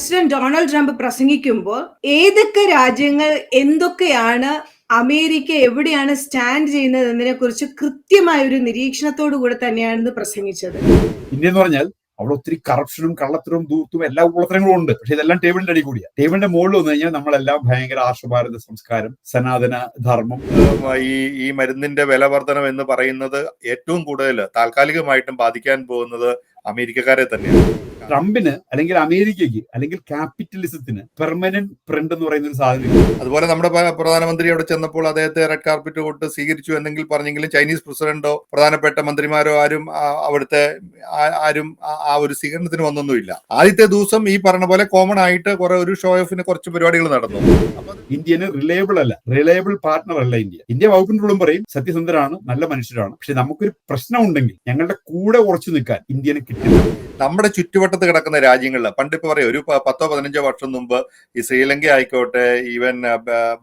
President Donald Trump പ്രസംഗിക്കുമ്പോൾ ഏതൊക്കെ രാജ്യങ്ങൾ എന്തൊക്കെയാണ് അമേരിക്ക എവിടെയാണ് സ്റ്റാൻഡ് ചെയ്യുന്നത് എന്നതിനെ കുറിച്ച് കൃത്യമായ ഒരു നിരീക്ഷണത്തോടു കൂടെ തന്നെയാണ് പ്രസംഗിച്ചത്. ഇന്ത്യ എന്ന് പറഞ്ഞാൽ അവിടെ ഒത്തിരി കറപ്ഷനും കള്ളത്തരവും ദൂർത്തും എല്ലാ ഉള്ളത്തരങ്ങളും ഉണ്ട്. പക്ഷെ ഇതെല്ലാം ടേബിളിന്റെ അടി കൂടിയാണ്. ടേബിളിന്റെ മുകളിൽ വന്നു കഴിഞ്ഞാൽ നമ്മളെല്ലാം ഭയങ്കര ആർഷഭാരത സംസ്കാരം, സനാതന ധർമ്മം. ഈ മരുന്നിന്റെ വില വർധനം എന്ന് പറയുന്നത് ഏറ്റവും കൂടുതൽ താൽക്കാലികമായിട്ടും ബാധിക്കാൻ പോകുന്നത് അമേരിക്കക്കാരെ തന്നെയാണ്. ട്രംപിന് അല്ലെങ്കിൽ അമേരിക്കയ്ക്ക് അല്ലെങ്കിൽ ക്യാപിറ്റലിസത്തിന് പെർമനന്റ് ഫ്രണ്ട് എന്ന് പറയുന്ന ഒരു സാധനം. അതുപോലെ നമ്മുടെ പ്രധാനമന്ത്രി അവിടെ ചെന്നപ്പോൾ അദ്ദേഹത്തെ റെഡ് കാർപ്പറ്റ് കൊണ്ട് സ്വീകരിച്ചു എന്നെങ്കിൽ പറഞ്ഞെങ്കിലും ചൈനീസ് പ്രസിഡന്റോ പ്രധാനപ്പെട്ട മന്ത്രിമാരോ ആരും അവിടുത്തെ ആ ഒരു സ്വീകരണത്തിന് വന്നൊന്നുമില്ല. ആദ്യത്തെ ദിവസം ഈ പറഞ്ഞ പോലെ കോമൺ ആയിട്ട് ഒരു ഷോ ഓഫിന് കുറച്ച് പരിപാടികൾ നടന്നു. ഇന്ത്യന് റിലയബിൾ അല്ല, റിലയബിൾ പാർട്ണർ അല്ല ഇന്ത്യ വകുപ്പിന്റെ പറയും സത്യസന്ധരാണ്, നല്ല മനുഷ്യരാണ്. പക്ഷെ നമുക്കൊരു പ്രശ്നം ഉണ്ടെങ്കിൽ ഞങ്ങളുടെ കൂടെ ഉറച്ചു നിൽക്കാൻ ഇന്ത്യന് കിട്ടില്ല. നമ്മുടെ ചുറ്റുവട്ടത്ത് കിടക്കുന്ന രാജ്യങ്ങളിൽ പണ്ടിപ്പോ പറയും ഒരു 10-15 വർഷം മുമ്പ് ഈ ശ്രീലങ്ക ആയിക്കോട്ടെ, ഈവൻ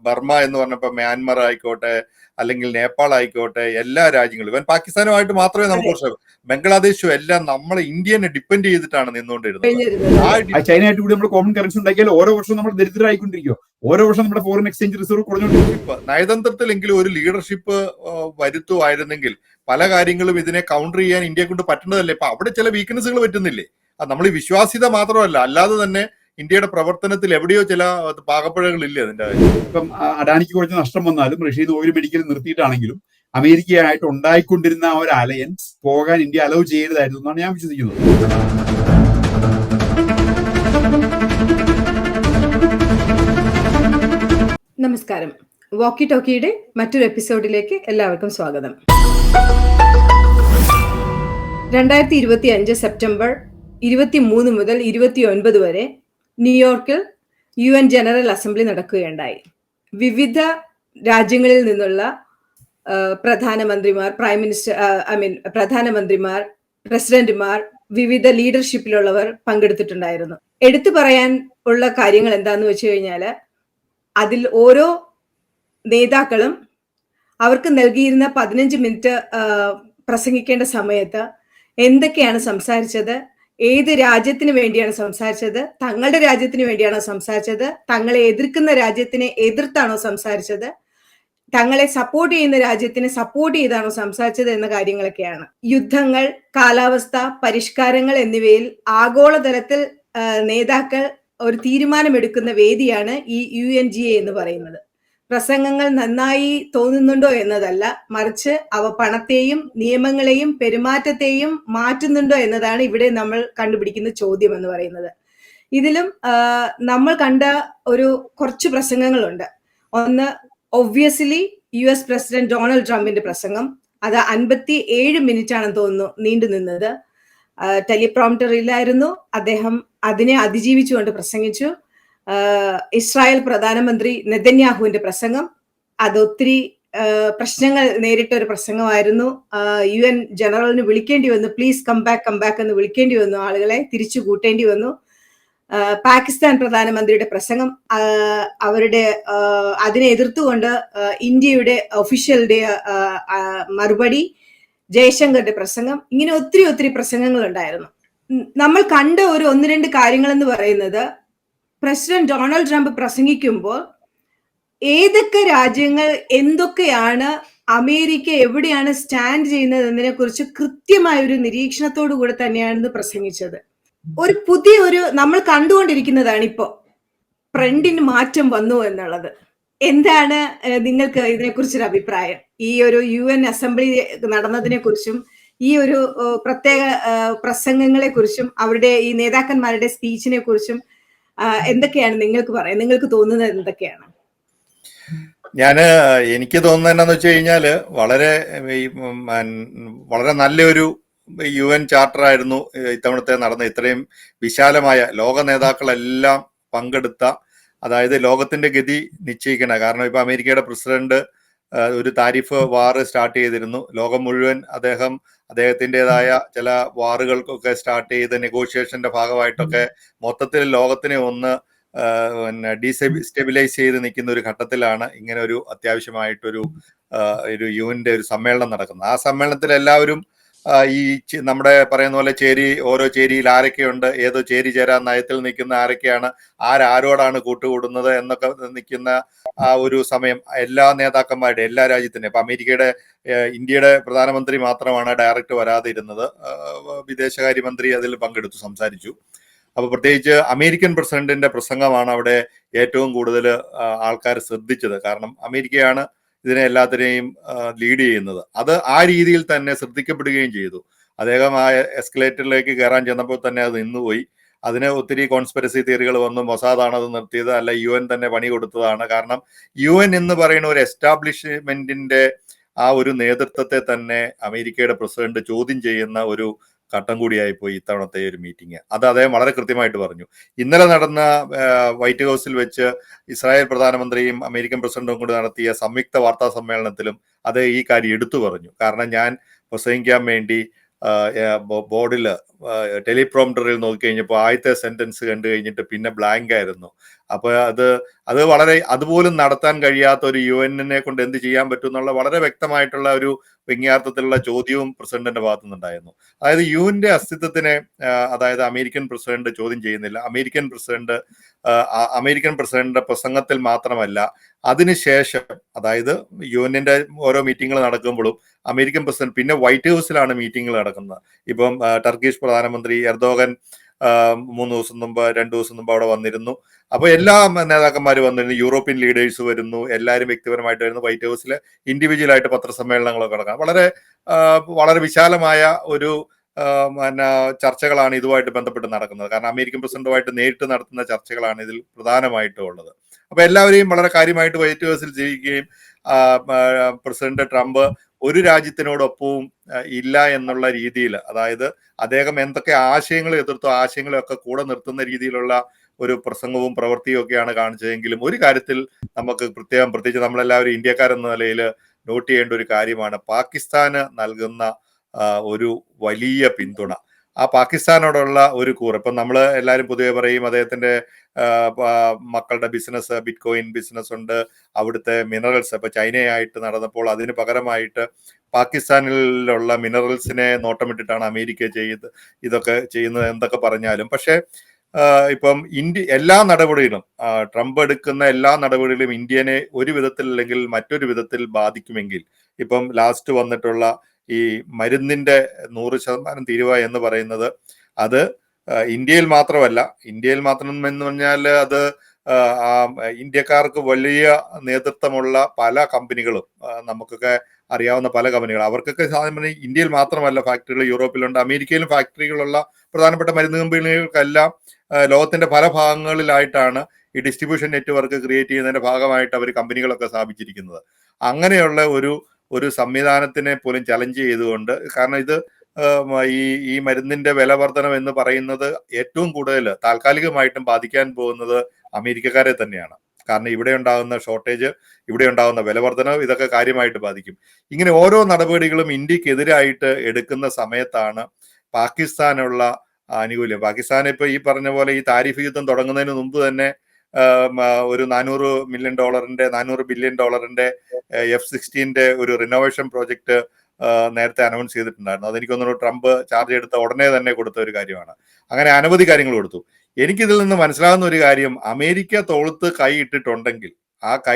ബർമ എന്ന് പറഞ്ഞപ്പോ മ്യാൻമർ ആയിക്കോട്ടെ, അല്ലെങ്കിൽ നേപ്പാൾ ആയിക്കോട്ടെ, എല്ലാ രാജ്യങ്ങളും ഈവൻ പാകിസ്ഥാനുമായിട്ട് മാത്രമേ നമുക്ക് ബംഗ്ലാദേശും എല്ലാം നമ്മളെ ഇന്ത്യനെ ഡിപ്പെൻഡ് ചെയ്തിട്ടാണ് നിന്നുകൊണ്ടിരുന്നത്. ചൈനയായിട്ട് കൂടി നമ്മൾ കോമൺ കറൻസി ഉണ്ടാക്കിയാൽ ഓരോ വർഷവും നമ്മൾ ദരിദ്രരായിക്കൊണ്ടിരിക്കും. ഓരോ വർഷം നമ്മുടെ ഫോറിൻ എക്സ്ചേഞ്ച് റിസർവ് കുറഞ്ഞുകൊണ്ടിരിക്കും. നയതന്ത്രത്തിലെങ്കിലും ഒരു ലീഡർഷിപ്പ് വരുത്തുമായിരുന്നെങ്കിൽ പല കാര്യങ്ങളും ഇതിനെ കൗണ്ടർ ചെയ്യാൻ ഇന്ത്യയെ കൊണ്ട് പറ്റുന്നതല്ലേ. ഇപ്പൊ അവിടെ ചില വീക്ക്നെസ്സുകൾ പറ്റുന്നില്ലേ? അത് നമ്മൾ ഈ വിശ്വാസ്യത മാത്രമല്ല, അല്ലാതെ തന്നെ ഇന്ത്യയുടെ പ്രവർത്തനത്തിൽ എവിടെയോ ചില പാകപ്പിഴകളില്ലേ അതിന്റെ. ഇപ്പം അഡാനിക്ക് കുറച്ച് നഷ്ടം വന്നാലും റഷ്യയിൽ ഓയിൽ മെഡിക്കൽ നിർത്തിയിട്ടാണെങ്കിലും അമേരിക്കയായിട്ട് ഉണ്ടായിക്കൊണ്ടിരുന്ന ആ ഒരു അലയൻസ് പോകാൻ ഇന്ത്യ അലോ ചെയ്യരുതായിരുന്നു എന്നാണ് ഞാൻ വിശ്വസിക്കുന്നത്. നമസ്കാരം. വോക്കി ടോക്കിയുടെ മറ്റൊരു എപ്പിസോഡിലേക്ക് എല്ലാവർക്കും സ്വാഗതം. 2025 സെപ്റ്റംബർ 23 മുതൽ 29 വരെ ന്യൂയോർക്കിൽ UN ജനറൽ അസംബ്ലി നടക്കുകയുണ്ടായി. വിവിധ രാജ്യങ്ങളിൽ നിന്നുള്ള പ്രധാനമന്ത്രിമാർ, പ്രധാനമന്ത്രിമാർ, പ്രസിഡന്റുമാർ, വിവിധ ലീഡർഷിപ്പിലുള്ളവർ പങ്കെടുത്തിട്ടുണ്ടായിരുന്നു. എടുത്തു പറയാൻ ഉള്ള കാര്യങ്ങൾ എന്താന്ന് വെച്ച് കഴിഞ്ഞാൽ, അതിൽ ഓരോ നേതാക്കളും അവർക്ക് നൽകിയിരുന്ന 15 മിനിറ്റ് പ്രസംഗിക്കേണ്ട സമയത്ത് എന്തൊക്കെയാണ് സംസാരിച്ചത്, ഏത് രാജ്യത്തിന് വേണ്ടിയാണ് സംസാരിച്ചത്, തങ്ങളുടെ രാജ്യത്തിന് വേണ്ടിയാണോ സംസാരിച്ചത്, തങ്ങളെ എതിർക്കുന്ന രാജ്യത്തിനെ എതിർത്താണോ സംസാരിച്ചത്, തങ്ങളെ സപ്പോർട്ട് ചെയ്യുന്ന രാജ്യത്തിനെ സപ്പോർട്ട് ചെയ്താണോ സംസാരിച്ചത് എന്ന കാര്യങ്ങളൊക്കെയാണ്. യുദ്ധങ്ങൾ, കാലാവസ്ഥ, പരിഷ്കാരങ്ങൾ എന്നിവയിൽ ആഗോളതലത്തിൽ നേതാക്കൾ ഒരു തീരുമാനമെടുക്കുന്ന വേദിയാണ് ഈ UNGA എന്ന് പറയുന്നത്. പ്രസംഗങ്ങൾ നന്നായി തോന്നുന്നുണ്ടോ എന്നതല്ല, മറിച്ച് അവ പണത്തെയും നിയമങ്ങളെയും പെരുമാറ്റത്തെയും മാറ്റുന്നുണ്ടോ എന്നതാണ് ഇവിടെ നമ്മൾ കണ്ടുപിടിക്കുന്ന ചോദ്യം എന്ന് പറയുന്നത്. ഇതിലും നമ്മൾ കണ്ട കുറച്ച് പ്രസംഗങ്ങളുണ്ട്. ഒന്ന്, ഒബ്വിയസ്ലി US പ്രസിഡന്റ് ഡൊണാൾഡ് ട്രംപിന്റെ പ്രസംഗം. അത് 57 മിനിറ്റ് ആണെന്ന് തോന്നുന്നു നീണ്ടു നിന്നത്. ടെലിപ്രോംപ്റ്റർ ഇല്ലായിരുന്നു. അദ്ദേഹം അതിനെ അതിജീവിച്ചുകൊണ്ട് പ്രസംഗിച്ചു. ഇസ്രായേൽ പ്രധാനമന്ത്രി നെതന്യാഹുവിന്റെ പ്രസംഗം, അതൊത്തിരി പ്രശ്നങ്ങൾ നേരിട്ട ഒരു പ്രസംഗമായിരുന്നു. UN ജനറലിന് വിളിക്കേണ്ടി വന്നു, പ്ലീസ് കം ബാക്ക് എന്ന് വിളിക്കേണ്ടി വന്നു, ആളുകളെ തിരിച്ചു കൂട്ടേണ്ടി വന്നു. പാകിസ്ഥാൻ പ്രധാനമന്ത്രിയുടെ പ്രസംഗം, അവരുടെ അതിനെ എതിർത്തുകൊണ്ട് ഇന്ത്യയുടെ ഒഫീഷ്യലുടെ മറുപടി, ജയശങ്കറിന്റെ പ്രസംഗം, ഇങ്ങനെ ഒത്തിരി പ്രസംഗങ്ങൾ ഉണ്ടായിരുന്നു. നമ്മൾ കണ്ട 1-2 കാര്യങ്ങൾ എന്ന് പറയുന്നത്, പ്രസിഡന്റ് ഡൊണാൾഡ് ട്രംപ് പ്രസംഗിക്കുമ്പോൾ ഏതൊക്കെ രാജ്യങ്ങൾ എന്തൊക്കെയാണ് അമേരിക്ക എവിടെയാണ് സ്റ്റാൻഡ് ചെയ്യുന്നത് എന്നതിനെ കുറിച്ച് കൃത്യമായ ഒരു നിരീക്ഷണത്തോടു കൂടെ തന്നെയാണ് പ്രസംഗിച്ചത്. നമ്മൾ കണ്ടുകൊണ്ടിരിക്കുന്നതാണ് ഇപ്പോ ട്രെൻഡിന് മാറ്റം വന്നു എന്നുള്ളത്. എന്താണ് നിങ്ങൾക്ക് ഇതിനെക്കുറിച്ചൊരു അഭിപ്രായം? ഈ ഒരു UN അസംബ്ലി നടന്നതിനെ കുറിച്ചും ഈ ഒരു പ്രത്യേക പ്രസംഗങ്ങളെ കുറിച്ചും അവരുടെ ഈ നേതാക്കന്മാരുടെ സ്പീച്ചിനെ കുറിച്ചും എന്തൊക്കെയാണ് നിങ്ങൾക്ക് തോന്നുന്നത്? എന്തൊക്കെയാണ്? എനിക്ക് തോന്നുന്നത് എന്താന്ന് വെച്ച് കഴിഞ്ഞാല് വളരെ നല്ലൊരു UN ചാർട്ടർ ആയിരുന്നു ഇത്തവണത്തെ നടന്ന. ഇത്രയും വിശാലമായ ലോക നേതാക്കളെല്ലാം പങ്കെടുത്ത, അതായത് ലോകത്തിന്റെ ഗതി നിശ്ചയിക്കണ. കാരണം ഇപ്പൊ അമേരിക്കയുടെ പ്രസിഡന്റ് ഒരു താരിഫ് വാർ സ്റ്റാർട്ട് ചെയ്തിരുന്നു. ലോകം മുഴുവൻ അദ്ദേഹത്തിൻ്റെതായ ചില വാറുകൾക്കൊക്കെ സ്റ്റാർട്ട് ചെയ്ത് നെഗോഷിയേഷന്റെ ഭാഗമായിട്ടൊക്കെ മൊത്തത്തിൽ ലോകത്തിനെ ഒന്ന് ഡീസ്റ്റെബിലൈസ് ചെയ്ത് നിൽക്കുന്ന ഒരു ഘട്ടത്തിലാണ് ഇങ്ങനെ ഒരു അത്യാവശ്യമായിട്ടൊരു UN ഒരു സമ്മേളനം നടക്കുന്നത്. ആ സമ്മേളനത്തിൽ എല്ലാവരും ഈ നമ്മുടെ പറയുന്ന പോലെ ഓരോ ചേരിയിൽ ആരൊക്കെയുണ്ട്, ഏതോ ചേരി ചേരാൻ നയത്തിൽ നിൽക്കുന്ന ആരൊക്കെയാണ്, ആരോടാണ് കൂട്ടുകൂടുന്നത് എന്നൊക്കെ നിൽക്കുന്ന ആ ഒരു സമയം എല്ലാ നേതാക്കന്മാരുടെ, എല്ലാ രാജ്യത്തിൻ്റെ, ഇപ്പൊ ഇന്ത്യയുടെ പ്രധാനമന്ത്രി മാത്രമാണ് ഡയറക്റ്റ് വരാതെ ഇരുന്നത്. വിദേശകാര്യമന്ത്രി അതിൽ പങ്കെടുത്തു, സംസാരിച്ചു. അപ്പൊ പ്രത്യേകിച്ച് അമേരിക്കൻ പ്രസിഡന്റിന്റെ പ്രസംഗമാണ് അവിടെ ഏറ്റവും കൂടുതൽ ആൾക്കാർ ശ്രദ്ധിച്ചത്. കാരണം അമേരിക്കയാണ് ഇതിനെ എല്ലാത്തിനെയും ലീഡ് ചെയ്യുന്നത്. അത് ആ രീതിയിൽ തന്നെ ശ്രദ്ധിക്കപ്പെടുകയും ചെയ്തു. അദ്ദേഹം ആ എസ്കലേറ്ററിലേക്ക് കയറാൻ ചെന്നപ്പോൾ തന്നെ അത് നിന്നുപോയി. അതിന് ഒത്തിരി കോൺസ്പിറസി തിയറികൾ വന്നു. മൊസാദാണ് അത് നിർത്തിയത്, അല്ല UN തന്നെ പണി കൊടുത്തതാണ്. കാരണം UN എന്ന് പറയുന്ന ഒരു എസ്റ്റാബ്ലിഷ്മെന്റിന്റെ ആ ഒരു നേതൃത്വത്തെ തന്നെ അമേരിക്കയുടെ പ്രസിഡന്റ് ചോദ്യം ചെയ്യുന്ന ഒരു ഘട്ടം കൂടിയായി പോയി ഇത്തവണത്തെ ഒരു മീറ്റിംഗ്. അത് അദ്ദേഹം വളരെ കൃത്യമായിട്ട് പറഞ്ഞു. ഇന്നലെ നടന്ന വൈറ്റ് ഹൗസിൽ വെച്ച് ഇസ്രായേൽ പ്രധാനമന്ത്രിയും അമേരിക്കൻ പ്രസിഡന്റും കൂടി നടത്തിയ സംയുക്ത വാർത്താ സമ്മേളനത്തിലും അത് ഈ കാര്യം എടുത്തു പറഞ്ഞു. കാരണം ഞാൻ പ്രസംഗിക്കാൻ വേണ്ടി ബോർഡിൽ ടെലിപ്രോംപ്റ്ററിൽ നോക്കിക്കഴിഞ്ഞപ്പോൾ ആദ്യത്തെ സെന്റൻസ് കണ്ടു കഴിഞ്ഞിട്ട് പിന്നെ ബ്ലാങ്ക് ആയിരുന്നു. അപ്പൊ അത് വളരെ അതുപോലും നടത്താൻ കഴിയാത്ത ഒരു UN കൊണ്ട് എന്ത് ചെയ്യാൻ പറ്റും എന്നുള്ള വളരെ വ്യക്തമായിട്ടുള്ള ഒരു വ്യംഗ്യാർത്ഥത്തിലുള്ള ചോദ്യവും പ്രസിഡന്റിന്റെ ഭാഗത്തു നിന്നുണ്ടായിരുന്നു. അതായത് UN അസ്തിത്വത്തിനെ അതായത് അമേരിക്കൻ പ്രസിഡന്റ് ചോദ്യം ചെയ്യുന്നില്ല. അമേരിക്കൻ പ്രസിഡന്റിന്റെ പ്രസംഗത്തിൽ മാത്രമല്ല, അതിനുശേഷം അതായത് UN ഓരോ മീറ്റിങ്ങുകൾ നടക്കുമ്പോഴും അമേരിക്കൻ പ്രസിഡന്റ് പിന്നെ വൈറ്റ് ഹൗസിലാണ് മീറ്റിങ്ങുകൾ നടക്കുന്നത്. ഇപ്പം ടർക്കിഷ് പ്രധാനമന്ത്രി എർദോഗൻ 2 ദിവസം മുമ്പ് അവിടെ വന്നിരുന്നു. അപ്പൊ എല്ലാ നേതാക്കന്മാരും വന്നിരുന്നു, യൂറോപ്യൻ ലീഡേഴ്സ് വരുന്നു, എല്ലാവരും വ്യക്തിപരമായിട്ട് വരുന്നു. വൈറ്റ് ഹൗസിൽ ഇൻഡിവിജ്വൽ ആയിട്ട് പത്രസമ്മേളനങ്ങളൊക്കെ നടക്കാം. വളരെ വിശാലമായ ഒരു ചർച്ചകളാണ് ഇതുമായിട്ട് ബന്ധപ്പെട്ട് നടക്കുന്നത്. കാരണം അമേരിക്കൻ പ്രസിഡന്റുമായിട്ട് നേരിട്ട് നടത്തുന്ന ചർച്ചകളാണ് ഇതിൽ പ്രധാനമായിട്ടും ഉള്ളത്. അപ്പൊ എല്ലാവരെയും വളരെ കാര്യമായിട്ട് വൈറ്റ് ഹൗസിൽ ജീവിക്കുകയും പ്രസിഡന്റ് ട്രംപ് ഒരു രാജ്യത്തിനോടൊപ്പവും ഇല്ല എന്നുള്ള രീതിയിൽ, അതായത് അദ്ദേഹം എന്തൊക്കെ ആശയങ്ങൾ എതിർത്തോ ആശയങ്ങളെയൊക്കെ കൂടെ നിർത്തുന്ന രീതിയിലുള്ള ഒരു പ്രസംഗവും പ്രവൃത്തിയും ഒക്കെയാണ് കാണിച്ചതെങ്കിലും ഒരു കാര്യത്തിൽ നമുക്ക് പ്രത്യേകിച്ച് നമ്മളെല്ലാവരും ഇന്ത്യക്കാരെന്ന നിലയിൽ നോട്ട് ചെയ്യേണ്ട ഒരു കാര്യമാണ് പാകിസ്ഥാന് നൽകുന്ന ഒരു വലിയ പിന്തുണ. ആ പാകിസ്ഥാനോടുള്ള ഒരു കൂറ്. ഇപ്പം നമ്മൾ എല്ലാവരും പൊതുവെ പറയും അദ്ദേഹത്തിന്റെ മക്കളുടെ ബിസിനസ്, ബിറ്റ്കോയിൻ ബിസിനസ് ഉണ്ട്, അവിടുത്തെ മിനറൽസ്. ഇപ്പൊ ചൈനയായിട്ട് നടന്നപ്പോൾ അതിന് പകരമായിട്ട് പാകിസ്ഥാനിലുള്ള മിനറൽസിനെ നോട്ടമിട്ടിട്ടാണ് അമേരിക്ക ഇതൊക്കെ ചെയ്യുന്നത് എന്തൊക്കെ പറഞ്ഞാലും. പക്ഷെ ഇപ്പം എല്ലാ നടപടികളും ട്രംപ് എടുക്കുന്ന എല്ലാ നടപടികളും ഇന്ത്യനെ ഒരു വിധത്തിൽ അല്ലെങ്കിൽ മറ്റൊരു വിധത്തിൽ ബാധിക്കുമെങ്കിൽ, ഇപ്പം ലാസ്റ്റ് വന്നിട്ടുള്ള ഈ മരുന്നിന്റെ 100% തീരുവ എന്ന് പറയുന്നത് അത് ഇന്ത്യയിൽ മാത്രമല്ല, ഇന്ത്യയിൽ മാത്രം എന്ന് പറഞ്ഞാൽ അത് ഇന്ത്യക്കാർക്ക് വലിയ നേതൃത്വമുള്ള പല കമ്പനികളും, നമുക്കൊക്കെ അറിയാവുന്ന പല കമ്പനികൾ, അവർക്കൊക്കെ സാധാരണ ഇന്ത്യയിൽ മാത്രമല്ല ഫാക്ടറികൾ, യൂറോപ്പിലുണ്ട്, അമേരിക്കയിലും ഫാക്ടറികളുള്ള പ്രധാനപ്പെട്ട മരുന്ന് കമ്പനികൾക്കെല്ലാം ലോകത്തിന്റെ പല ഭാഗങ്ങളിലായിട്ടാണ് ഈ ഡിസ്ട്രിബ്യൂഷൻ നെറ്റ്വർക്ക് ക്രിയേറ്റ് ചെയ്യുന്നതിന്റെ ഭാഗമായിട്ട് അവർ കമ്പനികളൊക്കെ സ്ഥാപിച്ചിരിക്കുന്നത്. അങ്ങനെയുള്ള ഒരു സംവിധാനത്തിനെ പോലും ചലഞ്ച് ചെയ്തുകൊണ്ട്, കാരണം ഇത് ഈ മരുന്നിന്റെ വില വർധനം എന്ന് പറയുന്നത് ഏറ്റവും കൂടുതൽ താൽക്കാലികമായിട്ടും ബാധിക്കാൻ പോകുന്നത് അമേരിക്കക്കാരെ തന്നെയാണ്. കാരണം ഇവിടെ ഉണ്ടാകുന്ന ഷോർട്ടേജ്, ഇവിടെ ഉണ്ടാകുന്ന വില വർധനം, ഇതൊക്കെ കാര്യമായിട്ട് ബാധിക്കും. ഇങ്ങനെ ഓരോ നടപടികളും ഇന്ത്യക്കെതിരായിട്ട് എടുക്കുന്ന സമയത്താണ് പാകിസ്ഥാനുള്ള ആനുകൂല്യം. പാകിസ്ഥാൻ ഇപ്പൊ ഈ പറഞ്ഞ പോലെ ഈ താരിഫ് യുദ്ധം തുടങ്ങുന്നതിന് മുമ്പ് തന്നെ ഒരു $400 ബില്യൺ F-16 ഒരു റിനോവേഷൻ പ്രോജക്റ്റ് നേരത്തെ അനൗൺസ് ചെയ്തിട്ടുണ്ടായിരുന്നു. അതെനിക്ക് തോന്നുന്നു ട്രംപ് ചാർജ് എടുത്ത ഉടനെ തന്നെ കൊടുത്ത ഒരു കാര്യമാണ്. അങ്ങനെ അനവധി കാര്യങ്ങൾ കൊടുത്തു. എനിക്കിതിൽ നിന്ന് മനസ്സിലാകുന്ന ഒരു കാര്യം, അമേരിക്ക തോളത്ത് കൈ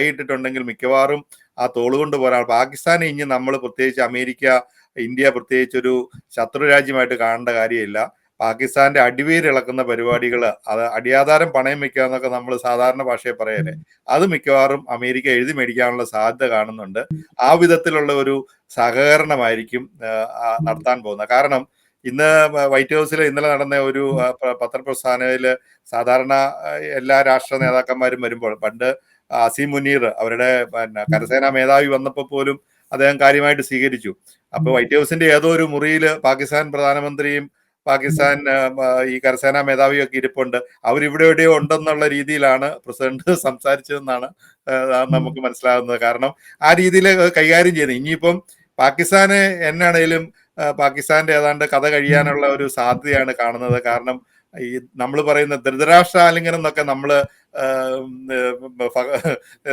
ഇട്ടിട്ടുണ്ടെങ്കിൽ മിക്കവാറും ആ തോളുകൊണ്ട് പോരാ. പാകിസ്ഥാനെ ഇനി നമ്മൾ പ്രത്യേകിച്ച് ഇന്ത്യ പ്രത്യേകിച്ച് ഒരു ശത്രു രാജ്യമായിട്ട് കാണേണ്ട കാര്യമില്ല. പാകിസ്ഥാന്റെ അടിവേരിളക്കുന്ന പരിപാടികൾ, അത് അടിയാധാരം പണയം വെക്കുക എന്നൊക്കെ നമ്മൾ സാധാരണ ഭാഷയെ പറയല്ലേ, അത് മിക്കവാറും അമേരിക്ക എഴുതി മേടിക്കാനുള്ള സാധ്യത കാണുന്നുണ്ട്. ആ വിധത്തിലുള്ള ഒരു സഹകരണമായിരിക്കും നടത്താൻ പോകുന്നത്. കാരണം ഇന്ന് വൈറ്റ് ഹൗസിൽ ഇന്നലെ നടന്ന ഒരു പത്രപ്രസ്ഥാനയില് സാധാരണ എല്ലാ രാഷ്ട്ര നേതാക്കന്മാരും വരുമ്പോൾ, പണ്ട് അസീം മുനീർ അവരുടെ കരസേനാ മേധാവി വന്നപ്പോൾ പോലും അദ്ദേഹം കാര്യമായിട്ട് സ്വീകരിച്ചു. അപ്പൊ വൈറ്റ് ഹൗസിന്റെ ഏതോ ഒരു മുറിയിൽ പാകിസ്ഥാൻ പ്രധാനമന്ത്രിയും പാകിസ്ഥാൻ ഈ കരസേനാ മേധാവിയൊക്കെ ഇരിപ്പുണ്ട്. അവരിവിടെ എവിടെയോ ഉണ്ടെന്നുള്ള രീതിയിലാണ് പ്രസിഡന്റ് സംസാരിച്ചതെന്നാണ് നമുക്ക് മനസ്സിലാകുന്നത്. കാരണം ആ രീതിയിൽ കൈകാര്യം ചെയ്യുന്നത്. ഇനിയിപ്പം പാകിസ്ഥാന് എന്നാണേലും പാകിസ്ഥാന്റെ ഏതാണ്ട് കഥ കഴിയാനുള്ള ഒരു സാധ്യതയാണ് കാണുന്നത്. കാരണം ഈ നമ്മൾ പറയുന്ന ധൃതരാഷ്ട്ര ആലിംഗനം എന്നൊക്കെ നമ്മൾ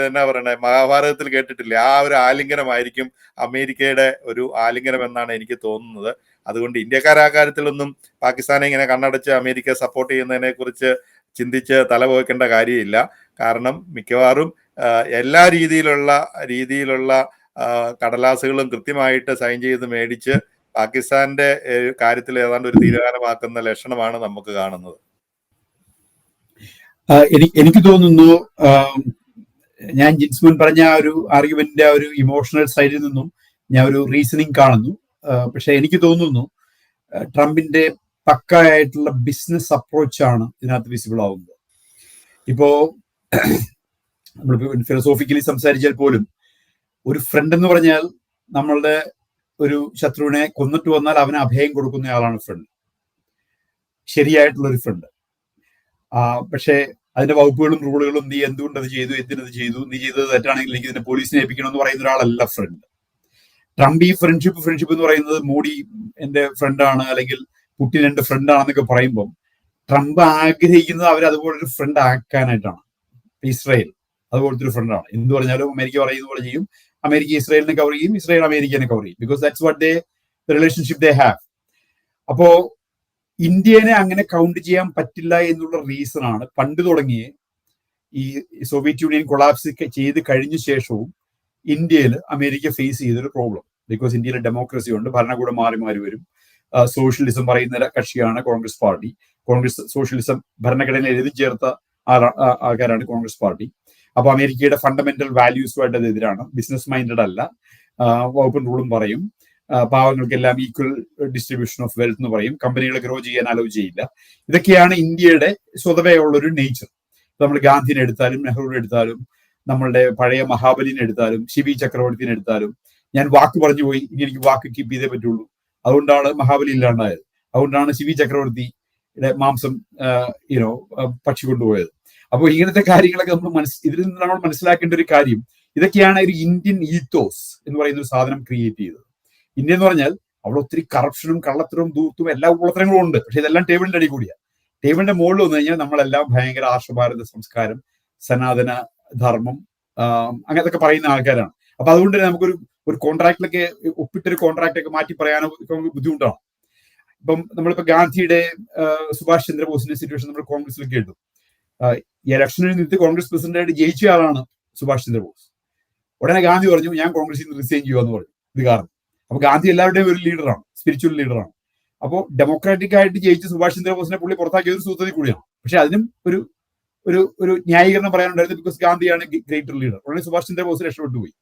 എന്നാ പറയണേ, മഹാഭാരതത്തിൽ കേട്ടിട്ടില്ലേ, ആ ഒരു ആലിംഗനമായിരിക്കും അമേരിക്കയുടെ ഒരു ആലിംഗനം എന്നാണ് എനിക്ക് തോന്നുന്നത്. അതുകൊണ്ട് ഇന്ത്യക്കാർ ആ കാര്യത്തിലൊന്നും പാകിസ്ഥാനെ ഇങ്ങനെ കണ്ണടച്ച് അമേരിക്ക സപ്പോർട്ട് ചെയ്യുന്നതിനെ കുറിച്ച് ചിന്തിച്ച് തലപോക്കേണ്ട കാര്യമില്ല. കാരണം മിക്കവാറും എല്ലാ രീതിയിലുള്ള കടലാസുകളും കൃത്യമായിട്ട് സൈൻ ചെയ്ത് മേടിച്ച് പാകിസ്ഥാന്റെ കാര്യത്തിൽ ഏതാണ്ട് ഒരു തീരുമാനമാക്കുന്ന ലക്ഷണമാണ് നമുക്ക് കാണുന്നത്. എനിക്ക് തോന്നുന്നു ഞാൻ ജിൻസ്മുൻ പറഞ്ഞ ആ ഒരു ആർഗ്യുമെന്റിന്റെ ആ ഒരു ഇമോഷണൽ സൈഡിൽ നിന്നും ഞാൻ ഒരു റീസണിങ് കാണുന്നു. പക്ഷെ എനിക്ക് തോന്നുന്നു ട്രംപിന്റെ പക്കായിട്ടുള്ള ബിസിനസ് അപ്രോച്ചാണ് ഇതിനകത്ത് വിസിബിൾ ആവുന്നത്. ഇപ്പോ നമ്മളിപ്പോ ഫിലോസോഫിക്കലി സംസാരിച്ചാൽ പോലും ഒരു ഫ്രണ്ട് എന്ന് പറഞ്ഞാൽ നമ്മളുടെ ഒരു ശത്രുവിനെ കൊന്നിട്ട് വന്നാൽ അവന് അഭയം കൊടുക്കുന്നയാളാണ് ഫ്രണ്ട്, ശരിയായിട്ടുള്ള ഒരു ഫ്രണ്ട്. പക്ഷേ അതിന്റെ വകുപ്പുകളും റൂളുകളും നീ എന്തുകൊണ്ട് അത് ചെയ്തു, എന്തിനത് ചെയ്തു, നീ ചെയ്തത് തെറ്റാണെങ്കിൽ എനിക്ക് ഇതിനെ പോലീസിനെ ഏൽപ്പിക്കണം എന്ന് പറയുന്ന ഒരാളല്ല ഫ്രണ്ട്. ട്രംപ് ഈ ഫ്രണ്ട്ഷിപ്പ് എന്ന് പറയുന്നത് മോഡി എന്റെ ഫ്രണ്ടാണ് അല്ലെങ്കിൽ പുടിൻ എന്റെ ഫ്രണ്ടാണെന്നൊക്കെ പറയുമ്പോൾ ട്രംപ് ആഗ്രഹിക്കുന്നത് അവർ അതുപോലൊരു ഫ്രണ്ട് ആക്കാനായിട്ടാണ്. ഇസ്രായേൽ അതുപോലത്തെ ഒരു ഫ്രണ്ടാണ്. എന്ത് പറഞ്ഞാലും അമേരിക്ക പറയുന്ന പോലെ ചെയ്യും, അമേരിക്ക ഇസ്രായേലിനെ കവർ ചെയ്യും, ഇസ്രായേൽ അമേരിക്കനെ കവർ ചെയ്യും. Because that's what the relationship they have. അപ്പോ ഇന്ത്യനെ അങ്ങനെ കൗണ്ട് ചെയ്യാൻ പറ്റില്ല എന്നുള്ള റീസൺ ആണ് പണ്ട് തുടങ്ങിയ ഈ സോവിയറ്റ് യൂണിയൻ കൊളാപ്സ് ചെയ്ത് കഴിഞ്ഞ ശേഷവും ഇന്ത്യയിൽ അമേരിക്ക ഫേസ് ചെയ്തൊരു പ്രോബ്ലം. ബിക്കോസ് ഇന്ത്യയിൽ ഡെമോക്രസി ഉണ്ട്, ഭരണകൂടം മാറി മാറി വരും. സോഷ്യലിസം പറയുന്ന കക്ഷിയാണ് കോൺഗ്രസ് പാർട്ടി. കോൺഗ്രസ് സോഷ്യലിസം ഭരണഘടനയിൽ എഴുതി ചേർത്ത ആൾക്കാരാണ് കോൺഗ്രസ് പാർട്ടി. അപ്പൊ അമേരിക്കയുടെ ഫണ്ടമെന്റൽ വാല്യൂസുമായിട്ട് അത് എതിരാണ്. ബിസിനസ് മൈൻഡഡ് അല്ല. ഓപ്പൺ റൂളും പറയും, പാവങ്ങൾക്കെല്ലാം ഈക്വൽ ഡിസ്ട്രിബ്യൂഷൻ ഓഫ് വെൽത്ത് എന്ന് പറയും, കമ്പനികളെ ഗ്രോ ചെയ്യാൻ അലോ ചെയ്യില്ല. ഇതൊക്കെയാണ് ഇന്ത്യയുടെ സ്വതവേ ഉള്ളൊരു നേച്ചർ. നമ്മൾ ഗാന്ധിനെ എടുത്താലും നെഹ്റുവിനെ എടുത്താലും നമ്മളുടെ പഴയ മഹാബലിനെ എടുത്താലും ശിവി ചക്രവർത്തിനെ എടുത്താലും, ഞാൻ വാക്ക് പറഞ്ഞു പോയി, ഇനി എനിക്ക് വാക്ക് കീപ്പ് ചെയ്തേ പറ്റുള്ളൂ, അതുകൊണ്ടാണ് മഹാബലി ഇല്ലാണ്ടായത്, അതുകൊണ്ടാണ് ശിവി ചക്രവർത്തിയുടെ മാംസം പക്ഷി കൊണ്ടുപോയത്. അപ്പോൾ ഇങ്ങനത്തെ കാര്യങ്ങളൊക്കെ നമ്മൾ ഇതിൽ നിന്ന് നമ്മൾ മനസ്സിലാക്കേണ്ട ഒരു കാര്യം, ഇതൊക്കെയാണ് ഒരു ഇന്ത്യൻ ഈത്തോസ് എന്ന് പറയുന്ന ഒരു സാധനം ക്രിയേറ്റ് ചെയ്തത്. ഇന്ത്യ എന്ന് പറഞ്ഞാൽ അവിടെ ഒത്തിരി കറപ്ഷനും കള്ളത്തരവും ദൂർത്തും എല്ലാ ഉള്ളത്തരങ്ങളും ഉണ്ട്. പക്ഷെ ഇതെല്ലാം ടേബിളിന്റെ അടി കൂടിയാണ്. ടേബിളിന്റെ മുകളിൽ വന്നു കഴിഞ്ഞാൽ നമ്മളെല്ലാം ഭയങ്കര ആർഷഭാരത സംസ്കാരം, സനാതന ധർമ്മം, അങ്ങനത്തെ പറയുന്ന ആൾക്കാരാണ്. അപ്പൊ അതുകൊണ്ട് തന്നെ നമുക്കൊരു കോൺട്രാക്റ്റിലൊക്കെ ഒപ്പിട്ടൊരു കോൺട്രാക്ട് ഒക്കെ മാറ്റി പറയാനൊക്കെ ബുദ്ധിമുട്ടാണ്. ഇപ്പം നമ്മളിപ്പോ ഗാന്ധിയുടെ സുഭാഷ് ചന്ദ്രബോസിന്റെ സിറ്റുവേഷൻ നമ്മൾ കോൺഗ്രസിൽ കേട്ടു. ഈ ഇലക്ഷനിൽ നിന്ന് കോൺഗ്രസ് പ്രസിഡന്റായിട്ട് ജയിച്ച ആളാണ് സുഭാഷ് ചന്ദ്രബോസ്. ഉടനെ ഗാന്ധി പറഞ്ഞു ഞാൻ കോൺഗ്രസിൽ നിന്ന് റിസൈൻ ചെയ്യുമെന്ന് പറഞ്ഞു. ഇത് കാരണം അപ്പൊ ഗാന്ധി എല്ലാവരുടെയും ഒരു ലീഡറാണ്, സ്പിരിച്വൽ ലീഡറാണ്. അപ്പോൾ ഡെമോക്രാറ്റിക് ആയിട്ട് ജയിച്ച് സുഭാഷ് ചന്ദ്രബോസിനെ പുള്ളി പുറത്താക്കിയ ഒരു സൂത്രത്തിൽ കൂടിയാണ്. പക്ഷെ അതിനും ഒരു ന്യായീകരണം പറയാനുണ്ടായിരുന്നു. Because ഗാന്ധിയാണ് greater leader. ഉടനെ സുഭാഷ് ചന്ദ്രബോസ് രക്ഷപ്പെട്ടു പോയി.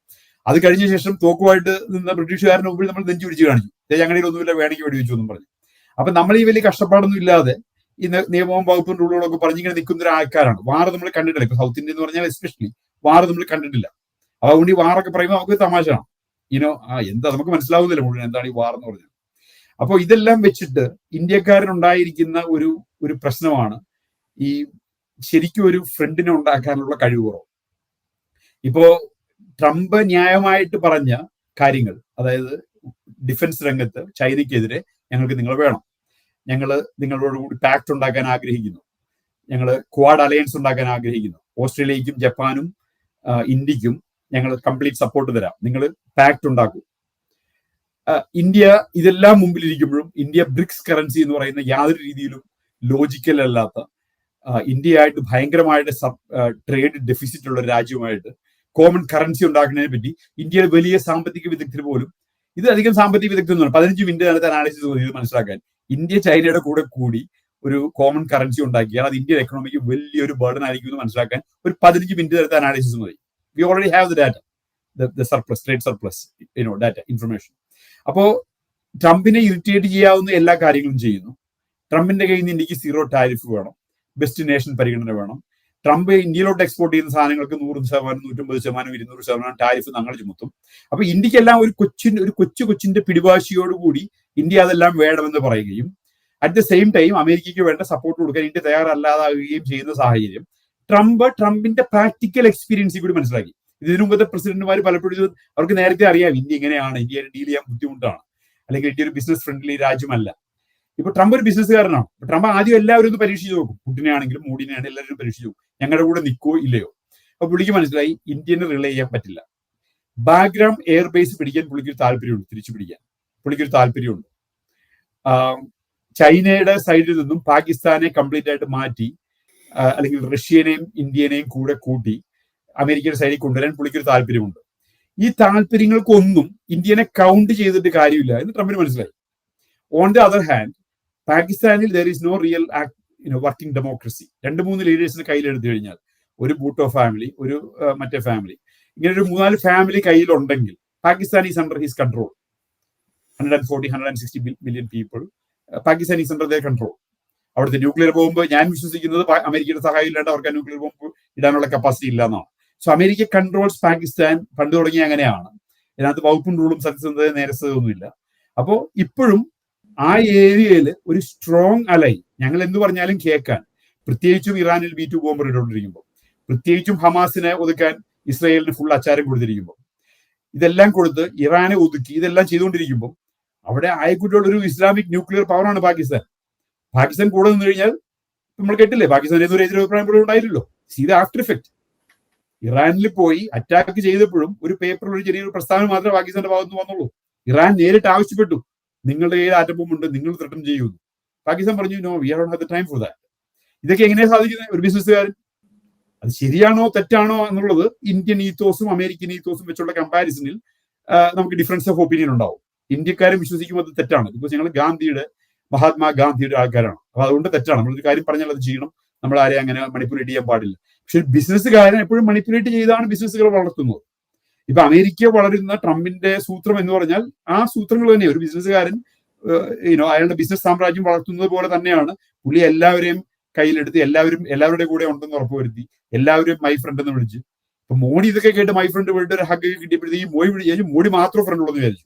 അത് കഴിഞ്ഞ ശേഷം തോക്കുമായിട്ട് നിന്ന ബ്രിട്ടീഷുകാരുടെ മുമ്പിൽ നമ്മൾ നെഞ്ചു പിടിച്ച് കാണിച്ചു, ഞങ്ങളുടെ ഒന്നുമില്ല, വേണമെങ്കിൽ വെടിവെച്ചു എന്നും പറഞ്ഞു. അപ്പൊ നമ്മൾ ഈ വലിയ കഷ്ടപ്പാടൊന്നും ഇല്ലാതെ ഈ നിയമവും വകുപ്പും റൂളുകളൊക്കെ പറഞ്ഞിങ്ങനെ നിൽക്കുന്ന ഒരു ആൾക്കാരാണ്. വാറ് നമ്മൾ കണ്ടിട്ടില്ല. ഇപ്പൊ സൗത്ത് ഇന്ത്യ എന്ന് പറഞ്ഞാൽ എസ്പെഷ്യലി വാറ് നമ്മൾ കണ്ടിട്ടില്ല. അതുകൊണ്ട് ഈ വാറൊക്കെ പറയുമ്പോൾ നമുക്ക് തമാശയാണ്. എന്താ നമുക്ക് മനസ്സിലാവുന്നില്ല മുഴുവൻ എന്താണ് ഈ വാർ എന്ന് പറഞ്ഞത്. അപ്പൊ ഇതെല്ലാം വെച്ചിട്ട് ഇന്ത്യക്കാരനുണ്ടായിരിക്കുന്ന ഒരു പ്രശ്നമാണ് ഈ ശരിക്കും ഒരു ഫ്രണ്ടിനെ ഉണ്ടാക്കാനുള്ള കഴിവ് കുറവ്. ഇപ്പോ ട്രംപ് ന്യായമായിട്ട് പറഞ്ഞ കാര്യങ്ങൾ, അതായത് ഡിഫൻസ് രംഗത്ത് ചൈനയ്ക്കെതിരെ ഞങ്ങൾക്ക് നിങ്ങളെ വേണം, ഞങ്ങൾ നിങ്ങളോട് കൂടി പാക്ട് ഉണ്ടാക്കാൻ ആഗ്രഹിക്കുന്നു, ഞങ്ങൾ ക്വാഡ് അലയൻസ് ഉണ്ടാക്കാൻ ആഗ്രഹിക്കുന്നു, ഓസ്ട്രേലിയക്കും ജപ്പാനും ഇന്ത്യക്കും ഞങ്ങൾ കംപ്ലീറ്റ് സപ്പോർട്ട് തരാം, നിങ്ങൾ പാക്ട് ഉണ്ടാക്കൂ. ഇന്ത്യ ഇതെല്ലാം മുമ്പിലിരിക്കുമ്പോഴും ഇന്ത്യ ബ്രിക്സ് കറൻസി എന്ന് പറയുന്ന യാതൊരു രീതിയിലും ലോജിക്കൽ അല്ലാത്ത, ഇന്ത്യയായിട്ട് ഭയങ്കരമായിട്ട് ട്രേഡ് ഡെഫിസിറ്റ് ഉള്ള രാജ്യമായിട്ട് കോമൺ കറൻസി ഉണ്ടാക്കുന്നതിനെ പറ്റി ഇന്ത്യയിലെ വലിയ സാമ്പത്തിക വിദഗ്ധർ പോലും, ഇത് അധികം സാമ്പത്തിക വിദഗ്ധർ 15 മിനിറ്റ് നേരത്തെ അനാലിസിസ് മതി ഇത് മനസ്സിലാക്കാൻ. ഇന്ത്യ ചൈനയുടെ കൂടെ കൂടി ഒരു കോമൺ കറൻസി ഉണ്ടാക്കിയാൽ അത് ഇന്ത്യൻ എക്കണോമിക്ക് വലിയൊരു ബർഡൻ ആയിരിക്കും എന്ന് മനസ്സിലാക്കാൻ ഒരു 15 മിനിറ്റ് നേരത്തെ അനാലിസിസ് മതി. We already have the data, the surplus, trade surplus, data, information. അപ്പോ ട്രംപിനെ ഇറിറ്റേറ്റ് ചെയ്യാവുന്ന എല്ലാ കാര്യങ്ങളും ചെയ്യുന്നു. ട്രംപിന്റെ കയ്യിൽ നിന്ന് ഇന്ത്യക്ക് 0 ടാരിഫ് വേണം, ഡെസ്റ്റിനേഷൻ പരിഗണന വേണം. ട്രംപ് ഇന്ത്യയിലോട്ട് എക്സ്പോർട്ട് ചെയ്യുന്ന സാധനങ്ങൾക്ക് 100%, 150%, 200% ടാരിഫ് ഞങ്ങൾ ചുമത്തും. അപ്പൊ ഇന്ത്യക്കെല്ലാം ഒരു കൊച്ചിന്റെ പിടിവാശിയോടുകൂടി ഇന്ത്യ അതെല്ലാം വേണമെന്ന് പറയുകയും അറ്റ് ദ സെയിം ടൈം അമേരിക്കയ്ക്ക് വേണ്ട സപ്പോർട്ട് കൊടുക്കാൻ ഇന്ത്യ തയ്യാറല്ലാതാവുകയും ചെയ്യുന്ന സാഹചര്യം ട്രംപിന്റെ പ്രാക്ടിക്കൽ എക്സ്പീരിയൻസിൽ കൂടി മനസ്സിലാക്കി. ഇതിനു മുമ്പത്തെ പ്രസിഡന്റുമാർ പലപ്പോഴും അവർക്ക് നേരത്തെ അറിയാം ഇന്ത്യ ഇങ്ങനെയാണ്, ഇന്ത്യയെ ഡീൽ ചെയ്യാൻ ബുദ്ധിമുട്ടാണ്, അല്ലെങ്കിൽ ഇന്ത്യ ഒരു ബിസിനസ് ഫ്രണ്ട്ലി രാജ്യമല്ല. ഇപ്പൊ ട്രംപ് ഒരു ബിസിനസ്സുകാരനാണ്. ട്രംപ് ആദ്യം എല്ലാവരും ഒന്ന് പരീക്ഷിച്ച് നോക്കും. പുടിനെ ആണെങ്കിലും മോഡിനെ ആണെങ്കിലും എല്ലാവരും പരീക്ഷിച്ച് നോക്കും, ഞങ്ങളുടെ കൂടെ നിൽക്കോ ഇല്ലയോ. അപ്പൊ പുള്ളിക്ക് മനസ്സിലായി ഇന്ത്യനെ റിലേ ചെയ്യാൻ പറ്റില്ല. ബാഗ്രാം എയർബേസ് പിടിക്കാൻ പുള്ളിക്കൊരു താല്പര്യമുണ്ട്, തിരിച്ചു പിടിക്കാൻ പുള്ളിക്കൊരു താല്പര്യമുണ്ട്. ചൈനയുടെ സൈഡിൽ നിന്നും പാകിസ്ഥാനെ കംപ്ലീറ്റ് ആയിട്ട് മാറ്റി, അല്ലെങ്കിൽ റഷ്യനെയും ഇന്ത്യനെയും കൂടെ കൂട്ടി അമേരിക്കയുടെ സൈഡിൽ കൊണ്ടുവരാൻ പുള്ളിക്കൊരു താല്പര്യമുണ്ട്. ഈ താല്പര്യങ്ങൾക്കൊന്നും ഇന്ത്യനെ കൗണ്ട് ചെയ്തിട്ട് കാര്യമില്ല എന്ന് ട്രംപിന് മനസ്സിലായി. ഓൺ ദി അതർ ഹാൻഡ്, പാകിസ്ഥാനിൽ there is no real working democracy. 2-3 ലീഡേഴ്സിന് കയ്യിലെടുത്തു കഴിഞ്ഞാൽ, ഒരു ബൂട്ടോ ഫാമിലി, ഒരു മറ്റേ ഫാമിലി, ഇങ്ങനെ ഒരു 3-4 ഫാമിലി കയ്യിലുണ്ടെങ്കിൽ Pakistan is under his control. 140-160 million people, Pakistan is under their control. അവിടുത്തെ ന്യൂക്ലിയർ ബോംബ്, ഞാൻ വിശ്വസിക്കുന്നത് അമേരിക്കയുടെ സഹായം ഇല്ലാണ്ട് അവർക്ക് ന്യൂക്ലിയർ ബോംബ് ഇടാനുള്ള കപ്പാസിറ്റി ഇല്ല എന്നാണ്. So America controls Pakistan. പണ്ട് തുടങ്ങി അങ്ങനെയാണ്. ഇതിനകത്ത് വകുപ്പും റൂളും സത്യസന്ധത നേരസതൊന്നുമില്ല. അപ്പോ ഇപ്പോഴും ആ ഏരിയയിൽ ഒരു സ്ട്രോങ് അലൈ, ഞങ്ങൾ എന്ത് പറഞ്ഞാലും കേൾക്കാൻ, പ്രത്യേകിച്ചും ഇറാനിൽ B2 ബോംബർ ഇട്ടുകൊണ്ടിരിക്കുമ്പോൾ, പ്രത്യേകിച്ചും ഹമാസിനെ ഒതുക്കാൻ ഇസ്രായേലിന് ഫുൾ അച്ചാരം കൊടുത്തിരിക്കുമ്പോൾ, ഇതെല്ലാം കൊടുത്ത് ഇറാനെ ഒതുക്കി ഇതെല്ലാം ചെയ്തുകൊണ്ടിരിക്കുമ്പോൾ, അവിടെ ആയിക്കുട്ടിയുള്ള ഒരു ഇസ്ലാമിക് ന്യൂക്ലിയർ പവറാണ് പാകിസ്ഥാൻ. പാകിസ്ഥാൻ കൂടെ നിന്ന് കഴിഞ്ഞാൽ നമ്മൾ കേട്ടില്ലേ, പാകിസ്ഥാൻ ഏതൊരു എതിരഭിപ്രായം പോലും ഉണ്ടായില്ലല്ലോ. See the after effect. ഇറാനിൽ പോയി അറ്റാക്ക് ചെയ്തപ്പോഴും ഒരു പേപ്പറിൽ ഒരു ചെറിയൊരു പ്രസ്താവന മാത്രമേ പാകിസ്ഥാന്റെ ഭാഗത്ത് നിന്ന് വന്നുള്ളൂ. ഇറാൻ നേരിട്ട് ആവശ്യപ്പെട്ടു, നിങ്ങളുടെ കയ്യിൽ ആറ്റം ബോംബ് ഉണ്ട്, നിങ്ങൾ ത്രട്ടൻ ചെയ്യുന്നു. പാകിസ്ഥാൻ പറഞ്ഞു, no, we don't have the time for that. ഇതൊക്കെ എങ്ങനെയാണ് സാധിക്കുന്നത്? ഒരു ബിസിനസ്സുകാരൻ അത് ശരിയാണോ തെറ്റാണോ എന്നുള്ളത് ഇന്ത്യൻ ഈത്തോസും അമേരിക്കൻ ഈത്തോസും വെച്ചുള്ള കമ്പാരിസണിൽ നമുക്ക് ഡിഫറൻസ് ഓഫ് ഒപ്പീനിയൻ ഉണ്ടാവും. ഇന്ത്യക്കാരും വിശ്വസിക്കുമ്പോൾ അത് തെറ്റാണ്. ബിക്കോസ് ഞങ്ങൾ മഹാത്മാഗാന്ധിയുടെ ആൾക്കാരാണ്. അപ്പൊ അതുകൊണ്ട് തെറ്റാണ്. നമ്മളൊരു കാര്യം പറഞ്ഞാൽ അത് ചെയ്യണം, നമ്മൾ ആരെയും അങ്ങനെ മണിപ്പുലേറ്റ് ചെയ്യാൻ പാടില്ല. പക്ഷെ ബിസിനസ്സുകാരൻ എപ്പോഴും മണിപ്പുലേറ്റ് ചെയ്താണ് ബിസിനസ്സുകൾ വളർത്തുന്നത്. ഇപ്പൊ അമേരിക്ക വളരുന്ന ട്രംപിന്റെ സൂത്രം എന്ന് പറഞ്ഞാൽ ആ സൂത്രങ്ങൾ തന്നെ. ഒരു ബിസിനസ്സുകാരൻ അയാളുടെ ബിസിനസ് സാമ്രാജ്യം വളർത്തുന്നത് പോലെ തന്നെയാണ് പുള്ളി എല്ലാവരെയും കയ്യിലെടുത്ത് എല്ലാവരുടെ കൂടെ ഉണ്ടെന്ന് ഉറപ്പുവരുത്തി, എല്ലാവരും മൈ ഫ്രണ്ട് എന്ന് വിളിച്ച്. ഇപ്പൊ മോഡി ഇതൊക്കെ കേട്ട് മൈ ഫ്രണ്ട് വിളിട്ട് ഒരു ഹഗ് കിട്ടിയപ്പോഴത്തേക്ക് മോഡി മാത്രം ഫ്രണ്ട് ഉള്ളതെന്ന് വിചാരിച്ചു.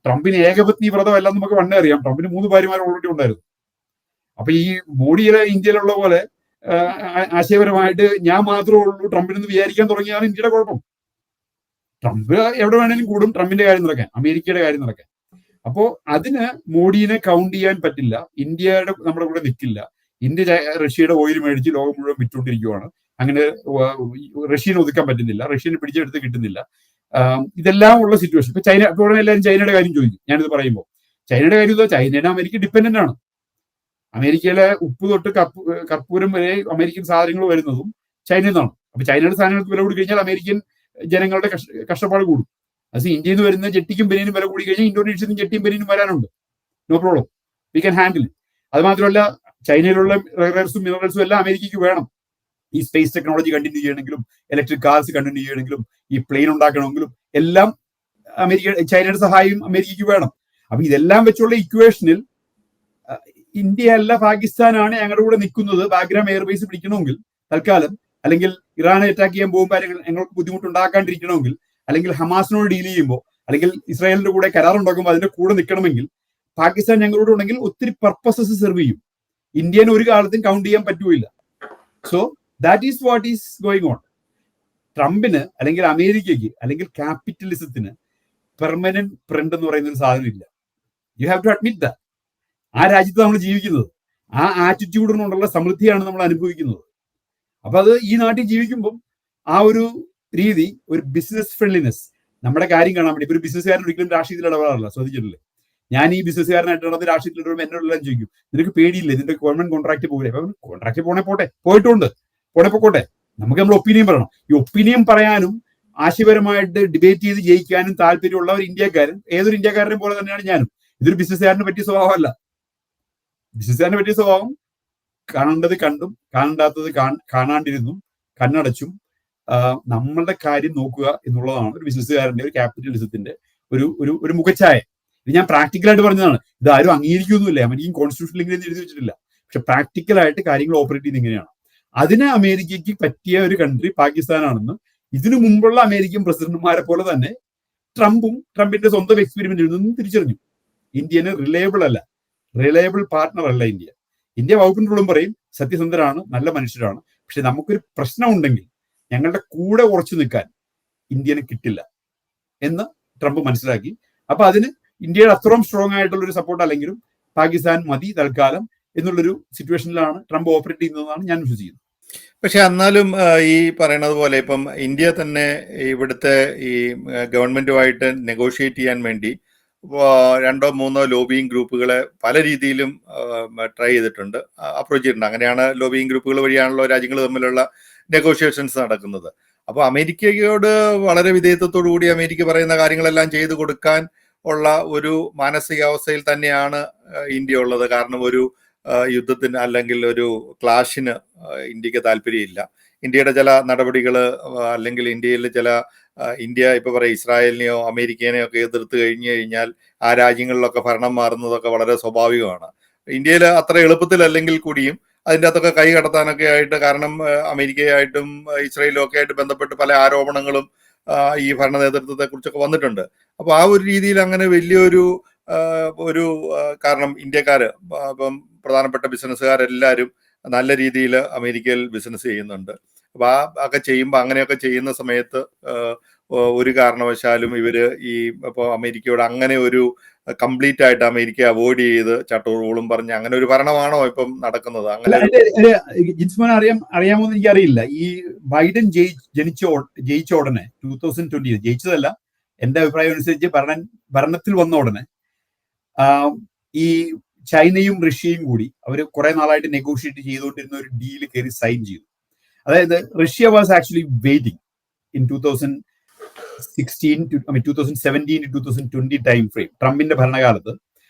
ട്രംപിന് ഏകപത്നി വ്രതമല്ല നമുക്ക് പണ്ടേ അറിയാം. ട്രംപിന് 3 ഭാര്യമാർ ഓൾറെഡി ഉണ്ടായിരുന്നു. അപ്പൊ ഈ മോഡിയുടെ ഇന്ത്യയിലുള്ള പോലെ ആശയപരമായിട്ട് ഞാൻ മാത്രമേ ഉള്ളൂ ട്രംപിനെന്ന് വിചാരിക്കാൻ തുടങ്ങിയാണ് ഇന്ത്യയുടെ കുഴപ്പം. ട്രംപ് എവിടെ വേണേലും കൂടും ട്രംപിന്റെ കാര്യം നടക്കാൻ, അമേരിക്കയുടെ കാര്യം നടക്കാൻ. അപ്പോ അതിന് മോഡിയെ കൗണ്ട് ചെയ്യാൻ പറ്റില്ല. ഇന്ത്യയുടെ നമ്മുടെ കൂടെ നിൽക്കില്ല. ഇന്ത്യ റഷ്യയുടെ ഓയിൽ മേടിച്ച് ലോകം മുഴുവൻ വിറ്റുകൊണ്ടിരിക്കുകയാണ്. അങ്ങനെ റഷ്യനെ ഒതുക്കാൻ പറ്റുന്നില്ല, റഷ്യനെ പിടിച്ചെടുത്ത് കിട്ടുന്നില്ല. ഇതെല്ലാം ഉള്ള സിറ്റുവേഷൻ. ഇപ്പൊ ചൈന, ഇപ്പോൾ എല്ലാവരും ചൈനയുടെ കാര്യം ചോദിക്കും. ഞാനിത് പറയുമ്പോൾ ചൈനയുടെ കാര്യം ചൈനയുടെ അമേരിക്ക ഡിപ്പെൻഡന്റ് ആണ്. അമേരിക്കയിലെ ഉപ്പ് തൊട്ട് കർപ്പൂരം വരെ അമേരിക്കൻ സാധനങ്ങൾ വരുന്നതും ചൈനയിൽ നിന്നാണ്. അപ്പൊ ചൈനയുടെ സാധനങ്ങൾക്ക് വില കൂടി കഴിഞ്ഞാൽ അമേരിക്കൻ ജനങ്ങളുടെ കഷ്ടപ്പാട് കൂടും. അത് ഇന്ത്യയിൽ നിന്ന് വരുന്ന ജെട്ടിക്കും ബനിയനും വില കൂടി കഴിഞ്ഞാൽ ഇന്തോനേഷ്യയിൽ നിന്ന് ജെട്ടിയും ബനിയനും വരാനുണ്ട്. No problem, we can handle. അത് മാത്രമല്ല, ചൈനയിലുള്ള റെയർസും മിനറൽസും എല്ലാം അമേരിക്കയ്ക്ക് വേണം. ഈ സ്പേസ് ടെക്നോളജി കണ്ടിന്യൂ ചെയ്യണമെങ്കിലും, ഇലക്ട്രിക് കാർസ് കണ്ടിന്യൂ ചെയ്യണമെങ്കിലും, ഈ പ്ലെയിൻ ഉണ്ടാക്കണമെങ്കിലും എല്ലാം ചൈനയുടെ സഹായം അമേരിക്കയ്ക്ക് വേണം. അപ്പൊ ഇതെല്ലാം വെച്ചുള്ള ഇക്വേഷനിൽ ഇന്ത്യ അല്ല പാകിസ്ഥാനാണ് ഞങ്ങളുടെ കൂടെ നിൽക്കുന്നത്. ബാഗ്രാം എയർബേസ് പിടിക്കണമെങ്കിൽ തൽക്കാലം, അല്ലെങ്കിൽ ഇറാനെ അറ്റാക്ക് ചെയ്യാൻ പോകുമ്പോൾ ഞങ്ങൾക്ക് ബുദ്ധിമുട്ടുണ്ടാക്കാണ്ടിരിക്കണമെങ്കിൽ, അല്ലെങ്കിൽ ഹമാസിനോട് ഡീൽ ചെയ്യുമ്പോൾ, അല്ലെങ്കിൽ ഇസ്രായേലിന്റെ കൂടെ കരാറുണ്ടാക്കുമ്പോൾ അതിന്റെ കൂടെ നിൽക്കണമെങ്കിൽ പാകിസ്ഥാൻ ഞങ്ങളോട് ഉണ്ടെങ്കിൽ ഒത്തിരി പർപ്പസസ് സെർവ് ചെയ്യും. ഇന്ത്യനെ ഒരു കാലത്തും കൗണ്ട് ചെയ്യാൻ പറ്റുകയില്ല. So that is what is going on. ട്രംപിന് അല്ലെങ്കിൽ അമേരിക്കയ്ക്ക് അല്ലെങ്കിൽ ക്യാപിറ്റലിസത്തിന് പെർമനന്റ് ഫ്രണ്ട് എന്ന് പറയുന്ന ഒരു സാധനം ഇല്ല. You have to admit that. ആ രാജ്യത്ത് നമ്മൾ ജീവിക്കുന്നത്, ആ ആറ്റിറ്റ്യൂഡിനുള്ള സമൃദ്ധിയാണ് നമ്മൾ അനുഭവിക്കുന്നത്. അപ്പൊ അത് ഈ നാട്ടിൽ ജീവിക്കുമ്പോൾ ആ ഒരു രീതി, ഒരു ബിസിനസ് ഫ്രണ്ട്ലിനെസ്, നമ്മുടെ കാര്യം കാണാൻ വേണ്ടി. ഇപ്പൊ ഒരു ബിസിനസ്സുകാരൻ ഒരിക്കലും രാഷ്ട്രീയത്തിൽ ഇടപെടാറില്ല, ശ്രദ്ധിച്ചിട്ടില്ലേ? ഞാൻ ഈ ബിസിനസ്സുകാരനായിട്ട് നടന്ന് രാഷ്ട്രീയത്തിൽ ഇടപെടുമ്പോൾ എന്നോടെല്ലാം ചോദിക്കും, നിനക്ക് പേടിയില്ലേ, നിന്റെ ഗവൺമെന്റ് കോൺട്രാക്ട് പോകില്ലേ? അപ്പൊ കോൺട്രാക്ട് പോയിട്ടുണ്ട്, പോട്ടെ. നമുക്ക് നമ്മൾ ഒപ്പീനിയൻ പറയണം. ഈ ഒപ്പീനിയൻ പറയാനും ആശയപരമായിട്ട് ഡിബേറ്റ് ചെയ്ത് ജയിക്കാനും താല്പര്യമുള്ള ഒരു ഇന്ത്യക്കാരൻ, ഏതൊരു ഇന്ത്യക്കാരനെ പോലെ തന്നെയാണ് ഞാനും. ഇതൊരു ബിസിനസ്സുകാരനെ പറ്റിയ സ്വഭാവമല്ല. ബിസിനസ്സുകാരനെ പറ്റിയ സ്വഭാവം കാണേണ്ടത് കണ്ടും കാണണ്ടാത്തത് കാണാണ്ടിരുന്നും കണ്ണടച്ചും നമ്മളുടെ കാര്യം നോക്കുക എന്നുള്ളതാണ് ഒരു ബിസിനസ്സുകാരന്റെ, ഒരു ക്യാപിറ്റലിസത്തിന്റെ ഒരു മുഖച്ഛായ. ഇത് ഞാൻ പ്രാക്ടിക്കലായിട്ട് പറഞ്ഞതാണ്. ഇത് ആരും അംഗീകരിക്കൊന്നുമില്ല, അമേരിക്കൻ കോൺസ്റ്റിറ്റ്യൂഷനിൽ ഇങ്ങനെ എഴുതി വെച്ചിട്ടില്ല. പക്ഷെ പ്രാക്ടിക്കലായിട്ട് കാര്യങ്ങൾ ഓപ്പറേറ്റ് ചെയ്യുന്നത് ഇങ്ങനെയാണ്. അതിന് അമേരിക്കയ്ക്ക് പറ്റിയ ഒരു കൺട്രി പാകിസ്ഥാനാണെന്ന് ഇതിനു മുമ്പുള്ള അമേരിക്കൻ പ്രസിഡന്റുമാരെ പോലെ തന്നെ ട്രംപിന്റെ സ്വന്തം എക്സ്പെരിമെന്റിൽ നിന്നും തിരിച്ചറിഞ്ഞു. ഇന്ത്യന് റിലയബിൾ പാർട്ട്ണർ അല്ല ഇന്ത്യ. ഇന്ത്യ വകുപ്പിനോടും പറയും സത്യസന്ധരാണ്, നല്ല മനുഷ്യരാണ്. പക്ഷെ നമുക്കൊരു പ്രശ്നം ഉണ്ടെങ്കിൽ ഞങ്ങളുടെ കൂടെ ഉറച്ചു നിൽക്കാൻ ഇന്ത്യന് കിട്ടില്ല എന്ന് ട്രംപ് മനസ്സിലാക്കി. അപ്പൊ അതിന് ഇന്ത്യയുടെ അത്രയും സ്ട്രോങ് ആയിട്ടുള്ള ഒരു സപ്പോർട്ട് അല്ലെങ്കിലും പാകിസ്ഥാൻ മതി തൽക്കാലം എന്നുള്ളൊരു സിറ്റുവേഷനിലാണ് ട്രംപ് ഓപ്പറേറ്റ് ചെയ്യുന്നതെന്നാണ് ഞാൻ വിശ്വസിക്കുന്നത്. പക്ഷെ എന്നാലും ഈ പറയണത് പോലെ ഇപ്പം ഇന്ത്യ തന്നെ ഇവിടുത്തെ ഈ ഗവൺമെന്റുമായിട്ട് നെഗോഷിയേറ്റ് ചെയ്യാൻ വേണ്ടി 2-3 ലോബിയിങ് ഗ്രൂപ്പുകളെ പല രീതിയിലും ട്രൈ ചെയ്തിട്ടുണ്ട്, അപ്രോച്ച് ചെയ്തിട്ടുണ്ട്. അങ്ങനെയാണ് ലോബിയിങ് ഗ്രൂപ്പുകൾ വഴിയാണല്ലോ രാജ്യങ്ങൾ തമ്മിലുള്ള നെഗോഷിയേഷൻസ് നടക്കുന്നത്. അപ്പോൾ അമേരിക്കയോട് വളരെ വിധേയത്വത്തോടു കൂടി അമേരിക്ക പറയുന്ന കാര്യങ്ങളെല്ലാം ചെയ്തു കൊടുക്കാൻ ഉള്ള ഒരു മാനസികാവസ്ഥയിൽ തന്നെയാണ് ഇന്ത്യ ഉള്ളത്. കാരണം ഒരു യുദ്ധത്തിന് അല്ലെങ്കിൽ ഒരു ക്ലാഷിന് ഇന്ത്യക്ക് താല്പര്യമില്ല. ഇന്ത്യയുടെ ചില നടപടികൾ അല്ലെങ്കിൽ ഇന്ത്യയിൽ ചില ഇന്ത്യ ഇപ്പൊ പറയാം ഇസ്രായേലിനെയോ അമേരിക്കനെയോ ഒക്കെ എതിർത്ത് കഴിഞ്ഞാൽ ആ രാജ്യങ്ങളിലൊക്കെ ഭരണം മാറുന്നതൊക്കെ വളരെ സ്വാഭാവികമാണ്. ഇന്ത്യയിൽ അത്ര എളുപ്പത്തിലല്ലെങ്കിൽ കൂടിയും അതിൻ്റെ അകത്തൊക്കെ കൈ കടത്താനൊക്കെ ആയിട്ട്, കാരണം അമേരിക്കയായിട്ടും ഇസ്രായേലും ഒക്കെ ആയിട്ട് ബന്ധപ്പെട്ട് പല ആരോപണങ്ങളും ഈ ഭരണ നേതൃത്വത്തെ കുറിച്ചൊക്കെ വന്നിട്ടുണ്ട്. അപ്പൊ ആ ഒരു രീതിയിൽ അങ്ങനെ വലിയൊരു കാരണം ഇന്ത്യക്കാര് ഇപ്പം പ്രധാനപ്പെട്ട ബിസിനസ്സുകാരെല്ലാവരും നല്ല രീതിയിൽ അമേരിക്കയിൽ ബിസിനസ് ചെയ്യുന്നുണ്ട്. അപ്പൊ ആ ഒക്കെ ചെയ്യുമ്പോൾ അങ്ങനെയൊക്കെ ചെയ്യുന്ന സമയത്ത് ഒരു കാരണവശാലും ഇവര് ഈ ഇപ്പൊ അമേരിക്കയോട് അങ്ങനെ ഒരു കംപ്ലീറ്റ് ആയിട്ട് അമേരിക്ക അവോയ്ഡ് ചെയ്ത് ചട്ടവും പറഞ്ഞ് അങ്ങനെ ഒരു ഭരണമാണോ ഇപ്പം നടക്കുന്നത്? അങ്ങനെ ജിൻസ്മാൻ അറിയാമോ എന്ന് എനിക്കറിയില്ല. ഈ ബൈഡൻ ജയിച്ച ഉടനെ 2020 ജയിച്ചതല്ല, എന്റെ അഭിപ്രായം അനുസരിച്ച് ഭരണത്തിൽ വന്ന ഉടനെ ഈ ചൈനയും റഷ്യയും കൂടി അവർ കുറെ നാളായിട്ട് നെഗോഷിയേറ്റ് ചെയ്തുകൊണ്ടിരുന്ന ഒരു ഡീല് കയറി സൈൻ ചെയ്തു. അതായത് Russia was actually waiting in 2017 to 2020 time frame. ട്രംപിന്റെ ഭരണകാലത്ത്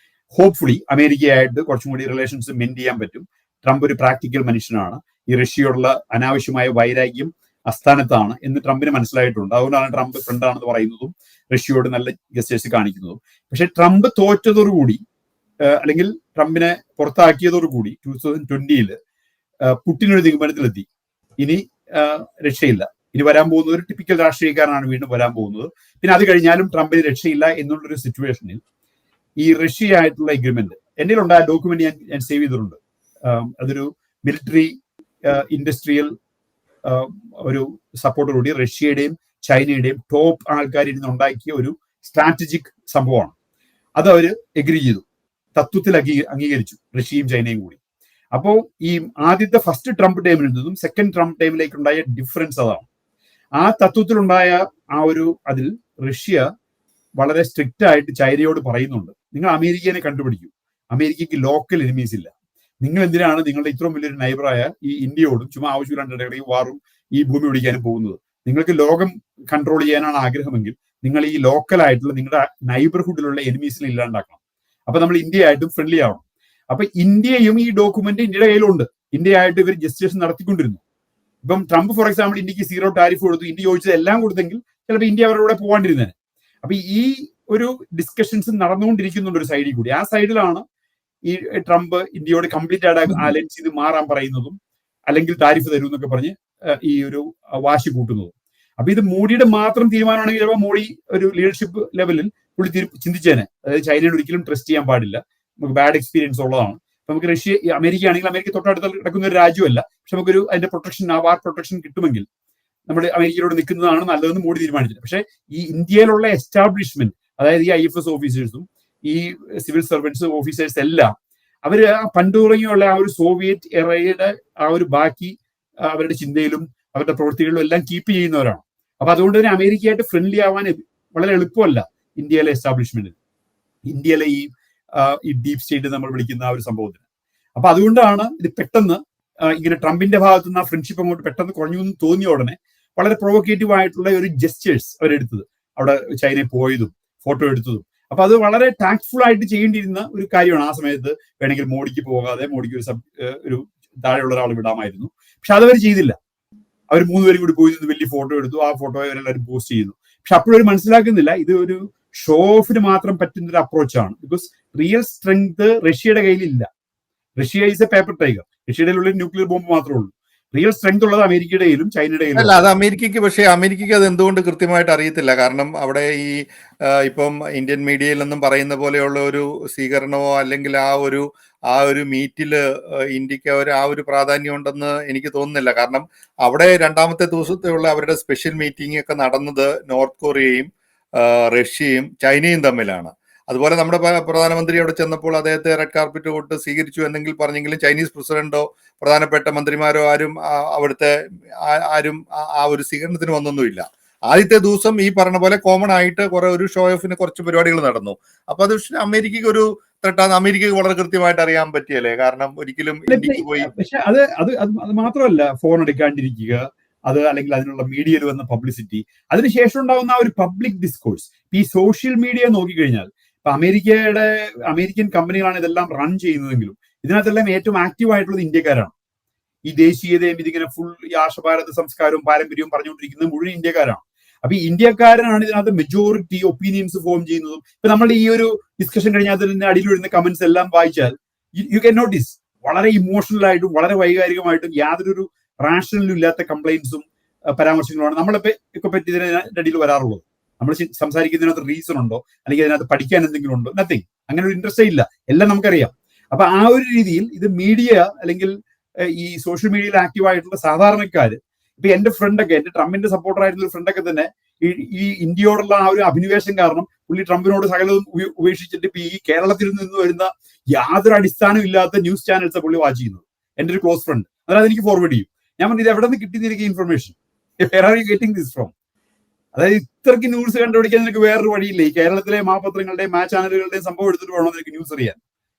ഹോപ്പ്ഫുള്ളി അമേരിക്കയായിട്ട് കുറച്ചും കൂടി റിലേഷൻസ് മെയിൻറ്റെയിൻ ചെയ്യാൻ പറ്റും. ട്രംപ് ഒരു പ്രാക്ടിക്കൽ മനുഷ്യനാണ്. ഈ റഷ്യയോടുള്ള അനാവശ്യമായ വൈരാഗ്യം അസ്ഥാനത്താണ് എന്ന് ട്രംപിന് മനസ്സിലായിട്ടുണ്ട്. അതുകൊണ്ടാണ് ട്രംപ് ഫ്രണ്ടാണെന്ന് പറയുന്നതും റഷ്യയോട് നല്ല ഗസ്റ്റേഴ്സ് കാണിക്കുന്നതും. പക്ഷെ ട്രംപ് തോറ്റതോടുകൂടി അല്ലെങ്കിൽ ട്രംപിനെ പുറത്താക്കിയതോടുകൂടി 2020 പുടിൻ ഒരു തീരുമാനത്തിലെത്തി. ഇനി രക്ഷയില്ല, ഇനി വരാൻ പോകുന്നത് ഒരു ടിപ്പിക്കൽ രാഷ്ട്രീയക്കാരനാണ് വീണ്ടും വരാൻ പോകുന്നത്. പിന്നെ അത് കഴിഞ്ഞാലും ട്രംപിന് രക്ഷയില്ല എന്നുള്ളൊരു സിറ്റുവേഷനിൽ ഈ റഷ്യ ആയിട്ടുള്ള എഗ്രിമെന്റ് എൻ്റെ ഉണ്ടായ ഡോക്യുമെന്റ് ഞാൻ സേവ് ചെയ്തിട്ടുണ്ട്. അതൊരു മിലിറ്ററി ഇൻഡസ്ട്രിയൽ ഒരു സപ്പോർട്ടോടുകൂടി റഷ്യയുടെയും ചൈനയുടെയും ടോപ്പ് ആൾക്കാർ ഇരുന്ന് ഉണ്ടാക്കിയ ഒരു സ്ട്രാറ്റജിക് സംഭവമാണ്. അത് അവർ എഗ്രി ചെയ്തു, തത്വത്തിൽ അംഗീകരിച്ചു, റഷ്യയും ചൈനയും കൂടി. അപ്പോൾ ഈ ആദ്യത്തെ ഫസ്റ്റ് ട്രംപ് ടൈമിൽ നിന്നും സെക്കൻഡ് ട്രംപ് ടൈമിലേക്ക് ഉണ്ടായ ഡിഫറൻസ് അതാണ്. ആ തത്വത്തിലുണ്ടായ അതിൽ റഷ്യ വളരെ സ്ട്രിക്റ്റ് ആയിട്ട് ചൈനയോട് പറയുന്നുണ്ട്, നിങ്ങൾ അമേരിക്കനെ കണ്ടുപിടിക്കൂ, അമേരിക്കയ്ക്ക് ലോക്കൽ എനിമീസ് ഇല്ല, നിങ്ങൾ എന്തിനാണ് നിങ്ങളുടെ ഇത്രയും വലിയൊരു നൈബറായ ഈ ഇന്ത്യയോടും ചുമ്മാ ആവശ്യമില്ലാണ്ടിടയിൽ വാറും ഈ ഭൂമി പിടിക്കാനും പോകുന്നത്? നിങ്ങൾക്ക് ലോകം കൺട്രോൾ ചെയ്യാനാണ് ആഗ്രഹമെങ്കിൽ നിങ്ങൾ ഈ ലോക്കലായിട്ടുള്ള നിങ്ങളുടെ നൈബർഹുഡിലുള്ള എനിമീസിനെ ഇല്ലാണ്ടാക്കണം. അപ്പൊ നമ്മൾ ഇന്ത്യയായിട്ടും ഫ്രണ്ട്ലി ആവണം. അപ്പൊ ഇന്ത്യയും ഈ ഡോക്യുമെന്റ് ഇന്ത്യയുടെ കയ്യിലുണ്ട്. ഇന്ത്യയായിട്ട് ഇവർ ജസ്റ്റിസ് നടത്തിക്കൊണ്ടിരുന്നു. ഇപ്പം ട്രംപ് ഫോർ എക്സാമ്പിൾ ഇന്ത്യക്ക് 0 ടാരിഫ് കൊടുത്തു, ഇന്ത്യ ചോദിച്ചത് എല്ലാം കൊടുത്തെങ്കിൽ ചിലപ്പോൾ ഇന്ത്യ അവരുടെ കൂടെ പോകാണ്ടിരുന്നേനെ. അപ്പൊ ഈ ഒരു ഡിസ്കഷൻസ് നടന്നുകൊണ്ടിരിക്കുന്നുണ്ട് ഒരു സൈഡിൽ കൂടി. ആ സൈഡിലാണ് ഈ ട്രംപ് ഇന്ത്യയോട് കംപ്ലീറ്റ് ആയിട്ട് അലയൻസ് ചെയ്ത് മാറാൻ പറയുന്നതും അല്ലെങ്കിൽ താരിഫ് തരൂ എന്നൊക്കെ പറഞ്ഞ് ഈ ഒരു വാശി കൂട്ടുന്നതും. അപ്പൊ ഇത് മോഡിയുടെ മാത്രം തീരുമാനമാണെങ്കിൽ ചിലപ്പോൾ മോഡി ഒരു ലീഡർഷിപ്പ് ലെവലിൽ പുള്ളി ചിന്തിച്ചേനെ. അതായത് ചൈനയോട് ഒരിക്കലും ട്രസ്റ്റ് ചെയ്യാൻ പാടില്ല, നമുക്ക് ബാഡ് എക്സ്പീരിയൻസ് ഉള്ളതാണ്. നമുക്ക് അമേരിക്ക ആണെങ്കിൽ അമേരിക്ക തൊട്ടടുത്ത് കിടക്കുന്ന ഒരു രാജ്യമല്ല, പക്ഷെ നമുക്കൊരു അതിന്റെ പ്രൊട്ടക്ഷൻ, ആ വാർ പ്രൊട്ടക്ഷൻ കിട്ടുമെങ്കിൽ നമ്മൾ അമേരിക്കയോട് നിൽക്കുന്നതാണ് നല്ലതെന്ന് മോഡി തീരുമാനിച്ചില്ല. പക്ഷെ ഈ ഇന്ത്യയിലുള്ള എസ്റ്റാബ്ലിഷ്മെന്റ്, അതായത് ഈ IFS ഓഫീസേഴ്സും ഈ സിവിൽ സർവൻസ് ഓഫീസേഴ്സ് എല്ലാം അവര് പണ്ട് തുടങ്ങിയുള്ള ആ ഒരു സോവിയറ്റ് എറയുടെ ആ ഒരു ബാക്കി അവരുടെ ചിന്തയിലും അവരുടെ പ്രവൃത്തികളിലും എല്ലാം കീപ്പ് ചെയ്യുന്നവരാണ്. അപ്പൊ അതുകൊണ്ട് തന്നെ അമേരിക്കയായിട്ട് ഫ്രണ്ട്ലി ആവാൻ വളരെ എളുപ്പമല്ല ഇന്ത്യയിലെ എസ്റ്റാബ്ലിഷ്മെന്റിൽ, ഇന്ത്യയിലെ ഈ ഡീപ് സ്റ്റേറ്റ് നമ്മൾ വിളിക്കുന്ന ആ ഒരു സംഭവത്തിന്. അപ്പൊ അതുകൊണ്ടാണ് ഇത് പെട്ടെന്ന് ഇങ്ങനെ ട്രംപിന്റെ ഭാഗത്തു നിന്ന് ആ ഫ്രണ്ട്ഷിപ്പ് അങ്ങോട്ട് പെട്ടെന്ന് കുറഞ്ഞു എന്ന് തോന്നിയ ഉടനെ വളരെ പ്രൊവോക്കേറ്റീവ് ആയിട്ടുള്ള ഒരു ജെസ്റ്റേഴ്സ് അവരെടുത്തത്, അവിടെ ചൈനയിൽ പോയതും ഫോട്ടോ എടുത്തതും. അപ്പൊ അത് വളരെ ടാക്ട്ഫുൾ ആയിട്ട് ചെയ്യേണ്ടിയിരുന്ന ഒരു കാര്യമാണ്. ആ സമയത്ത് വേണമെങ്കിൽ മോഡിക്ക് പോകാതെ മോഡിക്ക് ഒരു താഴെയുള്ള ഒരാൾ വിടാമായിരുന്നു. പക്ഷെ അതവർ ചെയ്തില്ല. അവർ 3 പേരും കൂടി പോയി നിന്ന് വലിയ ഫോട്ടോ എടുത്തു, ആ ഫോട്ടോ അവരെല്ലാവരും പോസ്റ്റ് ചെയ്യുന്നു. പക്ഷെ അപ്പോഴവർ മനസ്സിലാക്കുന്നില്ല ഇത് ഒരു ഷോ ഓഫിന് മാത്രം പറ്റുന്ന ഒരു അപ്രോച്ചാണ്. ബിക്കോസ് റിയൽ സ്ട്രെങ്ത് റഷ്യയുടെ കയ്യിലില്ല. Russia is A paper tiger. റഷ്യയുടെ ഉള്ളിൽ ന്യൂക്ലിയർ ബോംബ് മാത്രമേ ഉള്ളൂ. റിയൽ സ്ട്രെങ്ത് ഉള്ളത് അമേരിക്കയുടെയിലും ചൈനയുടെയിലും. അല്ല, അത് അമേരിക്കയ്ക്ക്, പക്ഷേ അമേരിക്കയ്ക്ക് അത് എന്തുകൊണ്ട് കൃത്യമായിട്ട് അറിയത്തില്ല. കാരണം അവിടെ ഈ ഇപ്പം ഇന്ത്യൻ മീഡിയയിലൊന്നും പറയുന്ന പോലെയുള്ള ഒരു സ്വീകരണമോ അല്ലെങ്കിൽ ആ ഒരു മീറ്റില് ഇന്ത്യക്ക് ആ ഒരു പ്രാധാന്യം ഉണ്ടെന്ന് എനിക്ക് തോന്നുന്നില്ല. കാരണം അവിടെ രണ്ടാമത്തെ ദിവസത്തെയുള്ള അവരുടെ സ്പെഷ്യൽ മീറ്റിംഗ് ഒക്കെ നടന്നത് നോർത്ത് കൊറിയയും റഷ്യയും ചൈനയും തമ്മിലാണ്. അതുപോലെ നമ്മുടെ പ്രധാനമന്ത്രി അവിടെ ചെന്നപ്പോൾ അദ്ദേഹത്തെ റെഡ് കാർപ്പറ്റ് കൊണ്ട് സ്വീകരിച്ചു എന്നെങ്കിൽ പറഞ്ഞെങ്കിലും ചൈനീസ് പ്രസിഡന്റോ പ്രധാനപ്പെട്ട മന്ത്രിമാരോ ആരും അവിടുത്തെ ആരും ആ ഒരു സ്വീകരണത്തിന് വന്നൊന്നുമില്ല. ആദ്യത്തെ ദിവസം ഈ പറഞ്ഞ പോലെ കോമൺ ആയിട്ട് കുറെ ഒരു ഷോ ഓഫിന് കുറച്ച് പരിപാടികൾ നടന്നു. അപ്പൊ അത് അമേരിക്കയ്ക്ക് ഒരു ത്രെട്ടാണ്. അമേരിക്കക്ക് വളരെ കൃത്യമായിട്ട് അറിയാൻ പറ്റിയല്ലേ, കാരണം ഒരിക്കലും ഇന്ത്യക്ക് പോയി. പക്ഷെ അത് മാത്രമല്ല, ഫോൺ എടുക്കാണ്ടിരിക്കുക, അത് അല്ലെങ്കിൽ അതിനുള്ള മീഡിയയിൽ വന്ന പബ്ലിസിറ്റി, അതിനുശേഷം ഉണ്ടാകുന്ന ആ ഒരു പബ്ലിക് ഡിസ്കോഴ്സ്. ഈ സോഷ്യൽ മീഡിയ നോക്കിക്കഴിഞ്ഞാൽ ഇപ്പൊ അമേരിക്കൻ കമ്പനികളാണ് ഇതെല്ലാം റൺ ചെയ്യുന്നതെങ്കിലും ഇതിനകത്തെല്ലാം ഏറ്റവും ആക്റ്റീവ് ആയിട്ടുള്ളത് ഇന്ത്യക്കാരാണ്. ഈ ദേശീയതയും ഇതിങ്ങനെ ഫുൾ ഈ ആശഭാരത സംസ്കാരവും പാരമ്പര്യവും പറഞ്ഞുകൊണ്ടിരിക്കുന്നത് മുഴുവൻ ഇന്ത്യക്കാരാണ്. അപ്പൊ ഈ ഇന്ത്യക്കാരനാണ് ഇതിനകത്ത് മെജോറിറ്റി ഒപ്പീനിയൻസ് ഫോം ചെയ്യുന്നതും. ഇപ്പൊ നമ്മൾ ഈ ഒരു ഡിസ്കഷൻ കഴിഞ്ഞാൽ അതിന്റെ അടിയിൽ വരുന്ന കമന്റ്സ് എല്ലാം വായിച്ചാൽ യു ക്യാൻ നോട്ടീസ് വളരെ ഇമോഷണൽ ആയിട്ടും വളരെ വൈകാരികമായിട്ടും യാതൊരു റാഷണലും ഇല്ലാത്ത കംപ്ലൈന്റ്സും പരാമർശങ്ങളുമാണ് നമ്മളെ പറ്റി ഇതിന്റെ അടിയിൽ വരാറുള്ളത്. നമ്മൾ സംസാരിക്കുന്നതിനകത്ത് റീസൺ ഉണ്ടോ, അല്ലെങ്കിൽ അതിനകത്ത് പഠിക്കാൻ എന്തെങ്കിലും ഉണ്ടോ? നത്തിങ്. അങ്ങനെ ഒരു ഇൻട്രസ്റ്റേ ഇല്ല, എല്ലാം നമുക്കറിയാം. അപ്പൊ ആ ഒരു രീതിയിൽ ഇത് മീഡിയ അല്ലെങ്കിൽ ഈ സോഷ്യൽ മീഡിയയിൽ ആക്റ്റീവ് ആയിട്ടുള്ള സാധാരണക്കാര്, ഇപ്പൊ എന്റെ ഫ്രണ്ടൊക്കെ, എന്റെ ട്രംപിന്റെ സപ്പോർട്ടർ ആയിരുന്ന ഒരു ഫ്രണ്ടൊക്കെ തന്നെ ഈ ഇന്ത്യയോടുള്ള ആ ഒരു അഭിനിവേശം കാരണം പുള്ളി ട്രംപിനോട് സകലതും ഉപേക്ഷിച്ചിട്ട് ഇപ്പൊ ഈ കേരളത്തിൽ നിന്ന് വരുന്ന യാതൊരു അടിസ്ഥാനം ഇല്ലാത്ത ന്യൂസ് ചാനൽസ് പുള്ളി വാച്ച് ചെയ്യുന്നത്. എന്റെ ഒരു ക്ലോസ് ഫ്രണ്ട്, അതായത് എനിക്ക് ഫോർവേഡ് ചെയ്യും. ഞാൻ പറഞ്ഞു, ഇത് എവിടെ നിന്ന് കിട്ടി നിനക്ക് information? Where are you getting this from? അതായത് ഇത്രയ്ക്ക് ന്യൂസ് കണ്ടുപിടിക്കാൻ നിനക്ക് വേറൊരു വഴിയില്ല. ഈ കേരളത്തിലെ മാപത്രങ്ങളുടെയും മാ ചാനലുകളുടെയും സംഭവം എടുത്തിട്ട് വേണോ നിനക്ക് ന്യൂസ് അറിയാൻ,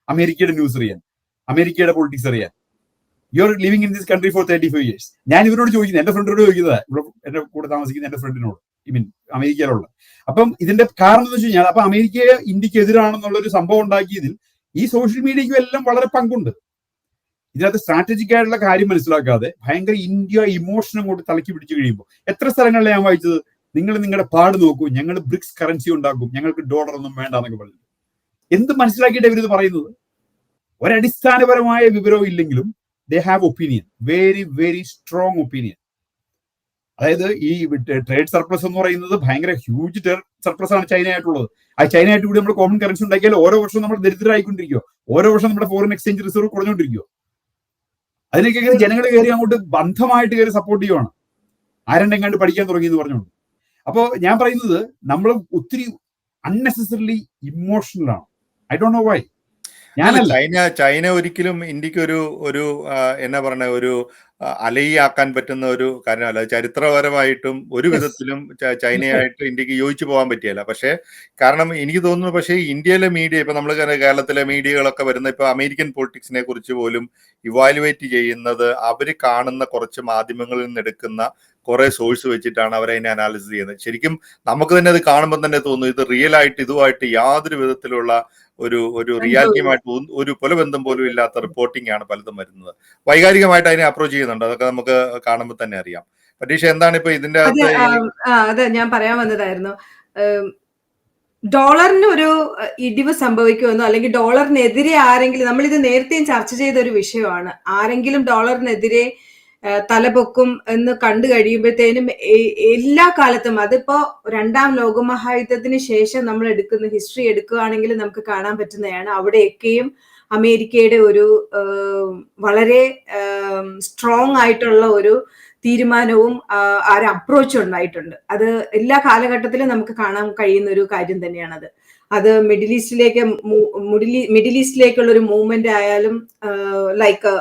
അമേരിക്കയുടെ ന്യൂസ് അറിയാൻ, അമേരിക്കയുടെ പൊളിറ്റിക്സ് അറിയാൻ? You are living in this country four 35 years. ഞാൻ ഇവരോട് ചോദിക്കുന്നത്, എന്റെ ഫ്രണ്ടിനോട് ചോദിക്കുന്നത്, ഇവിടെ എന്റെ കൂടെ താമസിക്കുന്ന എന്റെ ഫ്രണ്ടിനോട്, ഐ മീൻ അമേരിക്കയിലുള്ള. അപ്പം ഇതിന്റെ കാരണം എന്ന് വെച്ച് കഴിഞ്ഞാൽ, അപ്പൊ അമേരിക്ക ഇന്ത്യക്ക് എതിരാണെന്നുള്ള ഒരു സംഭവം ഉണ്ടാക്കിയതിൽ ഈ സോഷ്യൽ മീഡിയയ്ക്കും എല്ലാം വളരെ പങ്കുണ്ട്. ഇതിനകത്ത് സ്ട്രാറ്റജിക് ആയിട്ടുള്ള കാര്യം മനസ്സിലാക്കാതെ ഭയങ്കര ഇന്ത്യ ഇമോഷനും കൊണ്ട് തലക്കി പിടിച്ചു കഴിയുമ്പോൾ, എത്ര സ്ഥലങ്ങളിലാണ് ഞാൻ വായിച്ചത്, നിങ്ങൾ നിങ്ങളുടെ പാട് നോക്കൂ, ഞങ്ങൾ ബ്രിക്സ് കറൻസി ഉണ്ടാക്കും, ഞങ്ങൾക്ക് ഡോളർ ഒന്നും വേണ്ട എന്നൊക്കെ പറഞ്ഞു. എന്ത് മനസ്സിലാക്കിയിട്ട് ഇവരിത് പറയുന്നത്? ഒരടിസ്ഥാനപരമായ വിവരവും ഇല്ലെങ്കിലും they have opinion, very very strong opinion. അതായത് ഈ ട്രേഡ് സർപ്ലസ് എന്ന് പറയുന്നത് ഭയങ്കര ഹ്യൂജ് സർപ്ലസ് ആണ് ചൈനയായിട്ടുള്ളത്. ആ ചൈനയായിട്ട് കൂടി നമ്മൾ കോമൺ കറൻസി ഉണ്ടാക്കിയാൽ ഓരോ വർഷവും നമ്മൾ ദരിദ്രരായിക്കൊണ്ടിരിക്കുവോ, ഓരോ വർഷം നമ്മുടെ ഫോറിൻ എക്സ്ചേഞ്ച് റിസർവ് കുറഞ്ഞുകൊണ്ടിരിക്കുവോ. അതിനൊക്കെ ജനങ്ങൾ കയറി അങ്ങോട്ട് ബന്ധമായിട്ട് കയറി സപ്പോർട്ട് ചെയ്യുവാണ്, ആരെണ്ടെങ്ങാണ്ട് പഠിക്കാൻ തുടങ്ങി എന്ന് പറഞ്ഞുകൊണ്ട്. അപ്പോൾ ഞാൻ പറയുന്നത്, നമ്മൾ ഒത്തിരി അൺനെസസറിലി ഇമോഷണൽ ആണ്. I don't know why. China ഒരിക്കലും ഇന്ത്യക്ക് ഒരു എന്നാ പറഞ്ഞ ഒരു അലയാക്കാൻ പറ്റുന്ന ഒരു കാര്യമല്ല. ചരിത്രപരമായിട്ടും ഒരു വിധത്തിലും ചൈനയായിട്ട് ഇന്ത്യക്ക് യോജിച്ചു പോകാൻ പറ്റിയല്ല. പക്ഷേ കാരണം എനിക്ക് തോന്നുന്നു, പക്ഷേ ഇന്ത്യയിലെ മീഡിയ, ഇപ്പൊ നമ്മൾ കേരളത്തിലെ മീഡിയകളൊക്കെ വരുന്ന ഇപ്പൊ അമേരിക്കൻ പൊളിറ്റിക്സിനെ കുറിച്ച് പോലും ഇവാലുവേറ്റ് ചെയ്യുന്നത് അവർ കാണുന്ന കുറച്ച് മാധ്യമങ്ങളിൽ നിന്ന് എടുക്കുന്ന കുറെ സോഴ്സ് വെച്ചിട്ടാണ് അവർ അതിനെ അനാലിസിസ് ചെയ്യുന്നത്. ശരിക്കും നമുക്ക് തന്നെ അത് കാണുമ്പോൾ തന്നെ തോന്നുന്നു, ഇത് റിയൽ ആയിട്ട് ഇതുമായിട്ട് യാതൊരു വിധത്തിലുള്ള ഒരു റിയാലിറ്റിയുമായിട്ട് ഒരു പുലബന്ധം പോലും ഇല്ലാത്ത റിപ്പോർട്ടിംഗ് ആണ് പലതും വരുന്നത്. വൈകാരികമായിട്ട് അതിനെ അപ്രോച്ച് ചെയ്യുന്നുണ്ട്, അതൊക്കെ നമുക്ക് കാണുമ്പോൾ തന്നെ അറിയാം. പരീക്ഷ എന്താണ് ഇപ്പൊ ഇതിന്റെ അതെ ഞാൻ പറയാൻ വന്നതായിരുന്നു. ഡോളറിന് ഒരു ഇടിവ് സംഭവിക്കുമെന്നോ അല്ലെങ്കിൽ ഡോളറിനെതിരെ ആരെങ്കിലും, നമ്മളിത് നേരത്തെയും ചർച്ച ചെയ്ത ഒരു വിഷയമാണ്, ആരെങ്കിലും ഡോളറിനെതിരെ തലപൊക്കും എന്ന് കണ്ടു കഴിയുമ്പോഴത്തേനും എല്ലാ കാലത്തും, അതിപ്പോ 2ാം ലോകമഹായുദ്ധത്തിന് ശേഷം നമ്മൾ എടുക്കുന്ന ഹിസ്റ്ററി എടുക്കുകയാണെങ്കിൽ നമുക്ക് കാണാൻ പറ്റുന്നതാണ്, അവിടെയൊക്കെയും അമേരിക്കയുടെ ഒരു വളരെ സ്ട്രോങ് ആയിട്ടുള്ള ഒരു തീരുമാനവും ആ ഒരു അപ്രോച്ചും ഉണ്ടായിട്ടുണ്ട്. അത് എല്ലാ കാലഘട്ടത്തിലും നമുക്ക് കാണാൻ കഴിയുന്ന ഒരു കാര്യം തന്നെയാണത്. അത് മിഡിൽ ഈസ്റ്റിലേക്കുള്ള ഒരു മൂവ്മെന്റ് ആയാലും, ലൈക്ക്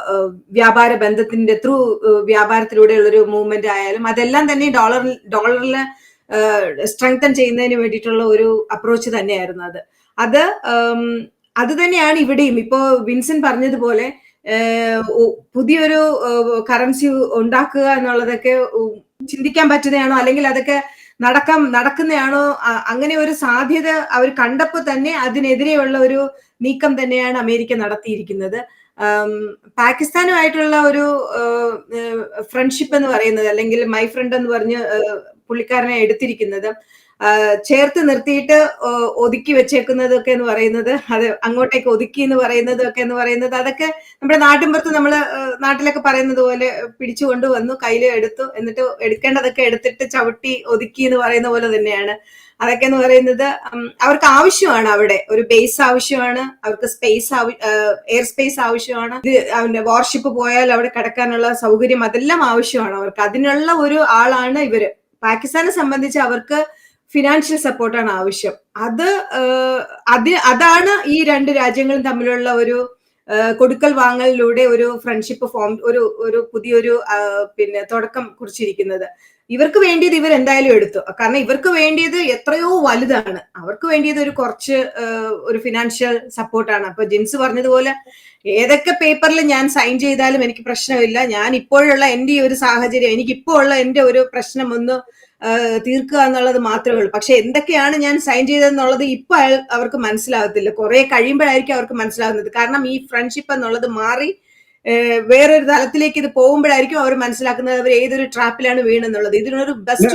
വ്യാപാര ബന്ധത്തിന്റെ ത്രൂ വ്യാപാരത്തിലൂടെയുള്ള ഒരു മൂവ്മെന്റ് ആയാലും, അതെല്ലാം തന്നെ ഡോളറിൽ സ്ട്രെങ്തൻ ചെയ്യുന്നതിന് വേണ്ടിയിട്ടുള്ള ഒരു അപ്രോച്ച് തന്നെയായിരുന്നു അത് തന്നെയാണ് ഇവിടെയും. ഇപ്പോ വിൻസെന്റ് പറഞ്ഞതുപോലെ പുതിയൊരു കറൻസി ഉണ്ടാക്കുക എന്നുള്ളതൊക്കെ ചിന്തിക്കാൻ പറ്റുന്നതാണോ, അല്ലെങ്കിൽ അതൊക്കെ നടക്കുന്നതാണോ? അങ്ങനെ ഒരു സാധ്യത അവർ കണ്ടപ്പോൾ തന്നെ അതിനെതിരെയുള്ള ഒരു നീക്കം തന്നെയാണ് അമേരിക്ക നടത്തിയിരിക്കുന്നത്. പാകിസ്ഥാനുമായിട്ടുള്ള ഒരു ഫ്രണ്ട്ഷിപ്പ് എന്ന് പറയുന്നത്, അല്ലെങ്കിൽ മൈ ഫ്രണ്ട് എന്ന് പറഞ്ഞ് പുള്ളിക്കാരനെ എടുത്തിരിക്കുന്നത്, ചേർത്ത് നിർത്തിയിട്ട് ഒതുക്കി വെച്ചേക്കുന്നതൊക്കെ എന്ന് പറയുന്നത്, അത് അങ്ങോട്ടേക്ക് ഒതുക്കി എന്ന് പറയുന്നത് അതൊക്കെ നമ്മുടെ നാട്ടിൻപുറത്ത് നമ്മള് നാട്ടിലൊക്കെ പറയുന്നത് പോലെ പിടിച്ചു കൊണ്ടുവന്നു, കയ്യിൽ എടുത്തു, എന്നിട്ട് എടുക്കേണ്ടതൊക്കെ എടുത്തിട്ട് ചവിട്ടി ഒതുക്കി എന്ന് പറയുന്ന പോലെ തന്നെയാണ്. അതൊക്കെ എന്ന് പറയുന്നത് അവർക്ക് ആവശ്യമാണ്, അവിടെ ഒരു ബേസ് ആവശ്യമാണ്, അവർക്ക് എയർ സ്പേസ് ആവശ്യമാണ്, വാർഷിപ്പ് പോയാൽ അവിടെ കിടക്കാനുള്ള സൗകര്യം, അതെല്ലാം ആവശ്യമാണ് അവർക്ക്. അതിനുള്ള ഒരു ആളാണ് ഇവര്. പാകിസ്ഥാനെ സംബന്ധിച്ച് അവർക്ക് ഫിനാൻഷ്യൽ സപ്പോർട്ടാണ് ആവശ്യം. അതാണ് ഈ രണ്ട് രാജ്യങ്ങളും തമ്മിലുള്ള ഒരു കൊടുക്കൽ വാങ്ങലിലൂടെ ഒരു ഫ്രണ്ട്ഷിപ്പ് ഒരു പുതിയൊരു പിന്നെ തുടക്കം കുറിച്ചിരിക്കുന്നത്. ഇവർക്ക് വേണ്ടിയത് ഇവർ എന്തായാലും എടുത്തു. കാരണം ഇവർക്ക് വേണ്ടിയത് എത്രയോ വലുതാണ്. അവർക്ക് വേണ്ടിയത് ഒരു ഫിനാൻഷ്യൽ സപ്പോർട്ടാണ്. അപ്പൊ ജിൻസ് പറഞ്ഞതുപോലെ ഏതൊക്കെ പേപ്പറിൽ ഞാൻ സൈൻ ചെയ്താലും എനിക്ക് പ്രശ്നമില്ല. ഞാൻ ഇപ്പോഴുള്ള എന്റെ ഈ ഒരു സാഹചര്യം, എനിക്കിപ്പോ ഉള്ള എന്റെ ഒരു പ്രശ്നം ഒന്ന് തീർക്കുക എന്നുള്ളത് മാത്രമേ ഉള്ളൂ. പക്ഷെ എന്തൊക്കെയാണ് ഞാൻ സൈൻ ചെയ്തതെന്നുള്ളത് ഇപ്പൊ അവർക്ക് മനസ്സിലാകത്തില്ല. കുറെ കഴിയുമ്പോഴായിരിക്കും അവർക്ക് മനസ്സിലാകുന്നത്. കാരണം ഈ ഫ്രണ്ട്ഷിപ്പ് എന്നുള്ളത് മാറി വേറൊരു തലത്തിലേക്ക് ഇത് പോകുമ്പോഴായിരിക്കും അവർ മനസ്സിലാക്കുന്നത് അവർ ഏതൊരു ട്രാപ്പിലാണ് വീണെന്നുള്ളത്. ഇതിനൊരു ബെസ്റ്റ്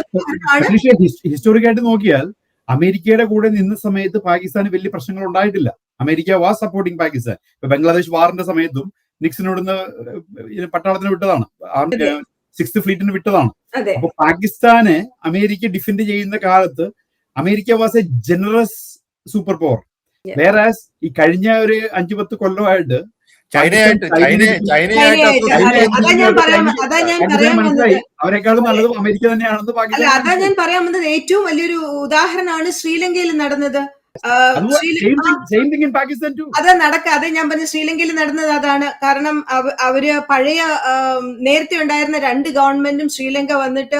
ഹിസ്റ്റോറിക്കായിട്ട് നോക്കിയാൽ അമേരിക്കയുടെ കൂടെ നിന്ന സമയത്ത് പാകിസ്ഥാന് വലിയ പ്രശ്നങ്ങൾ ഉണ്ടായിട്ടില്ല. America was supporting Pakistan. ഇപ്പൊ ബംഗ്ലാദേശ് വാറിന്റെ സമയത്തും നിക്സനോടുന്ന് പട്ടാളത്തിന് വിട്ടതാണ്, 6th ഫ്ലീറ്റിന് വിട്ടതാണ്. അപ്പൊ പാകിസ്ഥാന് അമേരിക്ക ഡിഫെൻഡ് ചെയ്യുന്ന കാലത്ത് America was A generous super power. വേറെ ഈ കഴിഞ്ഞ ഒരു 5-10 കൊല്ലമായിട്ട് അവരെക്കാളും നല്ലത് അമേരിക്ക തന്നെയാണെന്ന് പാകിസ്ഥാൻ. അതാ ഞാൻ പറയാൻ വന്നത്. ഏറ്റവും വലിയൊരു ഉദാഹരണമാണ് ശ്രീലങ്കയിൽ നടന്നത്. അതെ ഞാൻ പറഞ്ഞ ശ്രീലങ്കയിൽ നടന്നത് അതാണ്. കാരണം അവര് പഴയ നേരത്തെ ഉണ്ടായിരുന്ന 2 ഗവൺമെന്റും ശ്രീലങ്ക വന്നിട്ട്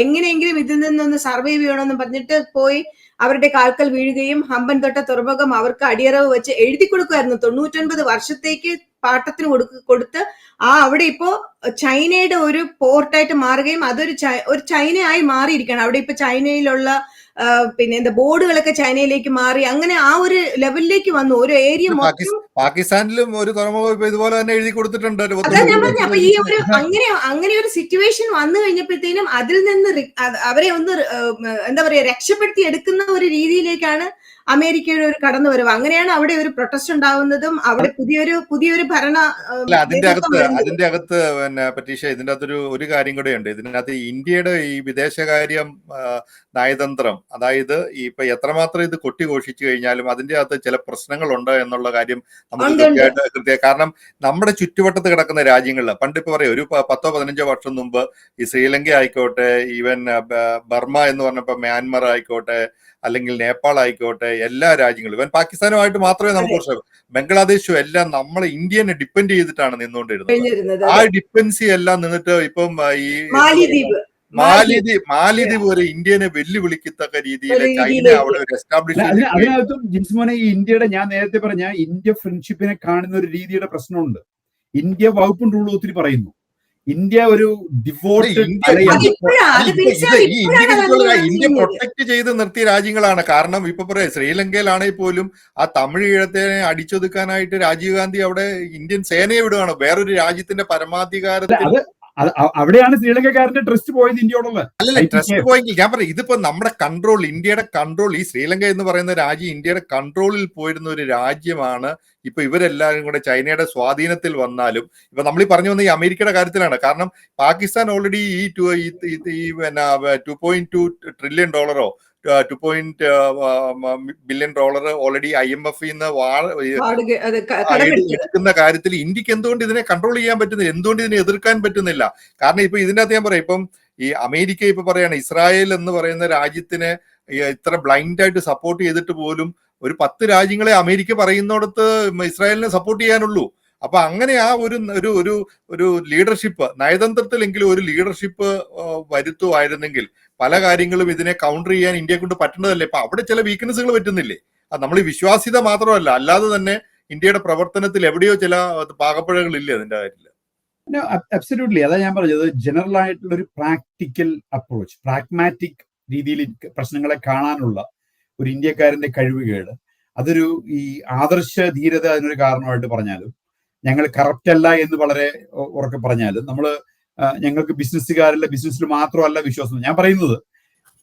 എങ്ങനെയെങ്കിലും ഇതിൽ നിന്നൊന്ന് സർവൈവ് ചെയ്യണമെന്ന് പറഞ്ഞിട്ട് പോയി അവരുടെ കാൽക്കൽ വീഴുകയും ഹമ്പൻതൊട്ട തുറമുഖം അവർക്ക് അടിയറവ് വെച്ച് എഴുതി കൊടുക്കുമായിരുന്നു. 99 വർഷത്തേക്ക് പാട്ടത്തിന് കൊടുത്ത് അവിടെ ഇപ്പോ ചൈനയുടെ ഒരു പോർട്ടായിട്ട് മാറുകയും അതൊരു ചൈനയായി മാറിയിരിക്കുകയാണ്. അവിടെ ഇപ്പൊ ചൈനയിലുള്ള പിന്നെ ബോർഡുകളൊക്കെ ചൈനയിലേക്ക് മാറി അങ്ങനെ ആ ഒരു ലെവലിലേക്ക് വന്നു. ഒരു ഏരിയ പാകിസ്ഥാനിലും ഒരു തുറമുഖം ഇതുപോലെ തന്നെ എഴുതി കൊടുത്തിട്ടുണ്ട്. അതാ ഞാൻ പറഞ്ഞു. അപ്പൊ ഈ ഒരു അങ്ങനെ ഒരു സിറ്റുവേഷൻ വന്നു കഴിഞ്ഞപ്പോഴത്തേനും അതിൽ നിന്ന് അവരെ ഒന്ന് എന്താ പറയാ രക്ഷപ്പെടുത്തി എടുക്കുന്ന ഒരു രീതിയിലേക്കാണ് അമേരിക്കയുടെ ഒരു കടന്നുവരവ്. അങ്ങനെയാണ് അവിടെ ഒരു പ്രൊട്ടസ്റ്റ് ഉണ്ടാവുന്നതും അവിടെ പുതിയൊരു ഭരണ അതിന്റെ അകത്ത് പിന്നെ പറ്റീഷ ഇതിന്റെ അകത്തൊരു ഒരു കാര്യം കൂടെ ഉണ്ട്. ഇതിനകത്ത് ഇന്ത്യയുടെ ഈ വിദേശകാര്യം നയതന്ത്രം, അതായത് ഇപ്പൊ എത്രമാത്രം ഇത് കൊട്ടിഘോഷിച്ചു കഴിഞ്ഞാലും അതിന്റെ അകത്ത് ചില പ്രശ്നങ്ങളുണ്ട് എന്നുള്ള കാര്യം നമുക്ക് കൃത്യമായി. കാരണം നമ്മുടെ ചുറ്റുവട്ടത്ത് കിടക്കുന്ന രാജ്യങ്ങളിൽ പണ്ടിപ്പോ പറയാം ഒരു 10-15 വർഷം മുമ്പ് ഈ ശ്രീലങ്ക ആയിക്കോട്ടെ, ഈവൻ ബർമ എന്ന് പറഞ്ഞപ്പോ മ്യാൻമർ ആയിക്കോട്ടെ, അല്ലെങ്കിൽ നേപ്പാൾ ആയിക്കോട്ടെ, എല്ലാ രാജ്യങ്ങളും ഇവൻ പാകിസ്ഥാനുമായിട്ട് മാത്രമേ നമുക്ക് പ്രശ്നം, ബംഗ്ലാദേശും എല്ലാം നമ്മളെ ഇന്ത്യനെ ഡിപ്പെൻഡ് ചെയ്തിട്ടാണ് നിന്നുകൊണ്ടിരുന്നത്. ആ ഡിപ്പെൻസി എല്ലാം നിന്നിട്ട് ഇപ്പം ഈ മാലിദ്വീപ് വരെ ഇന്ത്യനെ വെല്ലുവിളിക്കത്തക്ക രീതിയിൽ ചൈന അവിടെ ഒരു എസ്റ്റാബ്ലിഷ്. അതിനകത്തും ജിൻസ്മോനെ ഈ ഇന്ത്യയുടെ ഞാൻ നേരത്തെ പറഞ്ഞ ഇന്ത്യ ഫ്രണ്ട്ഷിപ്പിനെ കാണുന്ന ഒരു രീതിയുടെ പ്രശ്നമുണ്ട്. ഇന്ത്യ വകുപ്പും റൂളും ഒത്തിരി പറയുന്നു. ഇന്ത്യ ഒരു ഇന്ത്യ പ്രൊട്ടക്ട് ചെയ്ത് നിർത്തിയ രാജ്യങ്ങളാണ്. കാരണം ഇപ്പൊ പറയാം ശ്രീലങ്കയിലാണെങ്കിൽ പോലും ആ തമിഴ് ഈഴത്തെ അടിച്ചൊതുക്കാനായിട്ട് രാജീവ് ഗാന്ധി അവിടെ ഇന്ത്യൻ സേനയെ വിടുകയാണ്. വേറൊരു രാജ്യത്തിന്റെ പരമാധികാരത്തിൽ അവിടെയാണ് ശ്രീലങ്കക്കാരന്റെ ട്രസ്റ്റ് പോയത് ഇന്ത്യയോടുള്ള. അല്ലല്ല, ട്രസ്റ്റ് പോയെങ്കിൽ ഞാൻ പറയാം ഇതിപ്പോ നമ്മുടെ കൺട്രോൾ, ഇന്ത്യയുടെ കൺട്രോൾ, ഈ ശ്രീലങ്ക എന്ന് പറയുന്ന രാജ്യം ഇന്ത്യയുടെ കൺട്രോളിൽ പോയിരുന്ന ഒരു രാജ്യമാണ്. ഇപ്പൊ ഇവരെല്ലാവരും കൂടെ ചൈനയുടെ സ്വാധീനത്തിൽ വന്നാലും ഇപ്പൊ നമ്മൾ ഈ പറഞ്ഞു വന്ന ഈ അമേരിക്കയുടെ കാര്യത്തിലാണ്. കാരണം പാകിസ്ഥാൻ ഓൾറെഡി ഈ പിന്നെ $2.2 ട്രില്യൺ $2 ബില്യൺ ഓൾറെഡി IMF എടുക്കുന്ന കാര്യത്തിൽ ഇന്ത്യക്ക് എന്തുകൊണ്ട് ഇതിനെ കൺട്രോൾ ചെയ്യാൻ പറ്റുന്നില്ല, എന്തുകൊണ്ട് ഇതിനെ എതിർക്കാൻ പറ്റുന്നില്ല? കാരണം ഇപ്പൊ ഇതിന്റെ അകത്ത് ഞാൻ പറയാം, ഇപ്പം ഈ അമേരിക്ക ഇപ്പൊ പറയാണ് ഇസ്രായേൽ എന്ന് പറയുന്ന രാജ്യത്തിനെ ഇത്ര ബ്ലൈൻഡ് ആയിട്ട് സപ്പോർട്ട് ചെയ്തിട്ട് പോലും ഒരു 10 രാജ്യങ്ങളെ അമേരിക്ക പറയുന്നിടത്ത് ഇസ്രായേലിനെ സപ്പോർട്ട് ചെയ്യാനുള്ളൂ. അപ്പൊ അങ്ങനെ ആ ഒരു ലീഡർഷിപ്പ് നയതന്ത്രത്തിലെങ്കിലും ഒരു ലീഡർഷിപ്പ് വരുത്തുമായിരുന്നെങ്കിൽ പല കാര്യങ്ങളും ഇതിനെ കൗണ്ടർ ചെയ്യാൻ ഇന്ത്യയെ കൊണ്ട് പറ്റുന്നതല്ലേ. ഇപ്പൊ അവിടെ ചില വീക്ക്നെസ്സുകൾ പറ്റുന്നില്ലേ? അത് നമ്മൾ ഈ വിശ്വാസ്യത മാത്രമല്ല, അല്ലാതെ തന്നെ ഇന്ത്യയുടെ പ്രവർത്തനത്തിൽ എവിടെയോ ചില പാകപ്പിഴകളില്ലേ അതിന്റെ കാര്യത്തില്? അബ്സല്യൂട്ട്ലി. അതാ ഞാൻ പറഞ്ഞത്, ജനറൽ ആയിട്ടുള്ള ഒരു പ്രാക്ടിക്കൽ അപ്രോച്ച്, പ്രാഗ്മാറ്റിക് രീതിയിൽ പ്രശ്നങ്ങളെ കാണാനുള്ള ഒരു ഇന്ത്യക്കാരന്റെ കഴിവുകേട്, അതൊരു ഈ ആദർശ ധീരത അതിനൊരു കാരണമായിട്ട് പറഞ്ഞാലും, ഞങ്ങൾ കറപ്റ്റ് അല്ല എന്ന് വളരെ ഉറക്കെ പറഞ്ഞാലും, ഞങ്ങൾക്ക് ബിസിനസ്സിൽ മാത്രമല്ല വിശ്വാസം. ഞാൻ പറയുന്നത്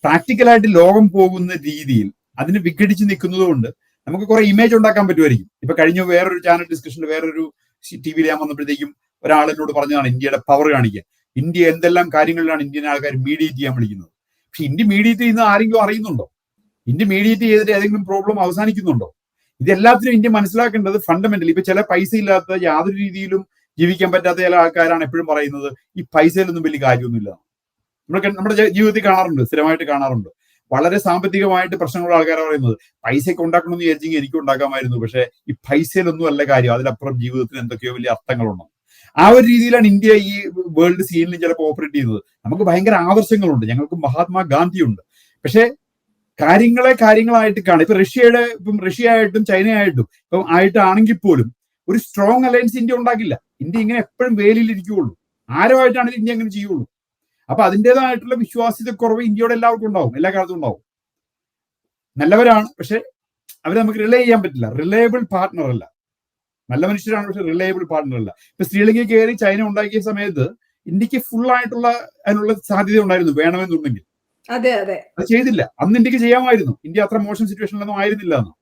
പ്രാക്ടിക്കലായിട്ട് ലോകം പോകുന്ന രീതിയിൽ അതിന് വിഘടിച്ച് നിൽക്കുന്നത് കൊണ്ട് നമുക്ക് കുറെ ഇമേജ് ഉണ്ടാക്കാൻ പറ്റുമായിരിക്കും. ഇപ്പൊ കഴിഞ്ഞ വേറൊരു ചാനൽ ഡിസ്കഷനിൽ വേറൊരു TV-യിൽ ഞാൻ വന്നപ്പോഴത്തേക്കും ഒരാൾ എന്നോട് പറഞ്ഞതാണ് ഇന്ത്യയുടെ പവർ കാണിക്കാൻ. ഇന്ത്യ എന്തെല്ലാം കാര്യങ്ങളിലാണ് ഇന്ത്യൻ ആൾക്കാർ മീഡിയേറ്റ് ചെയ്യാൻ വിളിക്കുന്നത്. പക്ഷെ ഇന്ത്യ മീഡിയേറ്റ് ചെയ്യുന്ന ആരെങ്കിലും അറിയുന്നുണ്ടോ? ഇന്ത്യ മീഡിയേറ്റ് ചെയ്തിട്ട് ഏതെങ്കിലും പ്രോബ്ലം അവസാനിക്കുന്നുണ്ടോ? ഇതെല്ലാത്തിനും ഇന്ത്യ മനസ്സിലാക്കേണ്ടത് ഫണ്ടമെന്റലി. ഇപ്പൊ ചില പൈസ ഇല്ലാത്ത യാതൊരു രീതിയിലും ജീവിക്കാൻ പറ്റാത്ത ചില ആൾക്കാരാണ് എപ്പോഴും പറയുന്നത് ഈ പൈസയിലൊന്നും വലിയ കാര്യമൊന്നുമില്ല. നമ്മുടെ ജീവിതത്തിൽ കാണാറുണ്ട്, സ്ഥിരമായിട്ട് കാണാറുണ്ട്. വളരെ സാമ്പത്തികമായിട്ട് പ്രശ്നങ്ങളുള്ള ആൾക്കാരാണ് പറയുന്നത് പൈസയൊക്കെ ഉണ്ടാക്കണമെന്ന് വിചാരിച്ചെങ്കിൽ എനിക്ക് ഉണ്ടാക്കാമായിരുന്നു, പക്ഷെ ഈ പൈസയിലൊന്നും അല്ല കാര്യം, അതിലപ്പുറം ജീവിതത്തിന് എന്തൊക്കെയോ വലിയ അർത്ഥങ്ങളുണ്ടോ. ആ ഒരു രീതിയിലാണ് ഇന്ത്യ ഈ വേൾഡ് സീനിൽ ചിലപ്പോൾ ഓപ്പറേറ്റ് ചെയ്യുന്നത്. നമുക്ക് ഭയങ്കര ആദർശങ്ങളുണ്ട്, ഞങ്ങൾക്ക് മഹാത്മാഗാന്ധിയുണ്ട്, പക്ഷെ കാര്യങ്ങളായിട്ട് കാണും. ഇപ്പം റഷ്യ ആയിട്ടും ചൈനയായിട്ടും ഇപ്പം ആയിട്ടാണെങ്കിൽ പോലും ഒരു സ്ട്രോങ് അലയൻസ് ഇന്ത്യ ഉണ്ടാക്കില്ല. ഇന്ത്യ ഇങ്ങനെ എപ്പോഴും വേലിയിൽ ഇരിക്കുകയുള്ളൂ. ആരുമായിട്ടാണെങ്കിലും ഇന്ത്യ അങ്ങനെ ചെയ്യുള്ളൂ. അപ്പൊ അതിൻ്റെതായിട്ടുള്ള വിശ്വാസ്യതക്കുറവ് ഇന്ത്യയോട് എല്ലാവർക്കും ഉണ്ടാവും, എല്ലാ കാലത്തും ഉണ്ടാവും. നല്ലവരാണ്, പക്ഷെ അവരെ നമുക്ക് റിലേ ചെയ്യാൻ പറ്റില്ല. റിലയബിൾ പാർട്ട്ണർ അല്ല. നല്ല മനുഷ്യരാണ്, പക്ഷെ റിലയബിൾ പാർട്ട്ണർ അല്ല. ഇപ്പൊ ശ്രീലങ്കയിൽ കയറി ചൈന ഉണ്ടാക്കിയ സമയത്ത് ഇന്ത്യക്ക് ഫുൾ ആയിട്ടുള്ള അതിനുള്ള സാധ്യത ഉണ്ടായിരുന്നു വേണമെന്നുണ്ടെങ്കിൽ. അതെ അതെ, അത് ചെയ്തില്ല. അന്ന് ഇന്ത്യക്ക് ചെയ്യാമായിരുന്നു. ഇന്ത്യ അത്ര മോശം സിറ്റുവേഷനിലൊന്നും ആയിരുന്നില്ല അന്ന്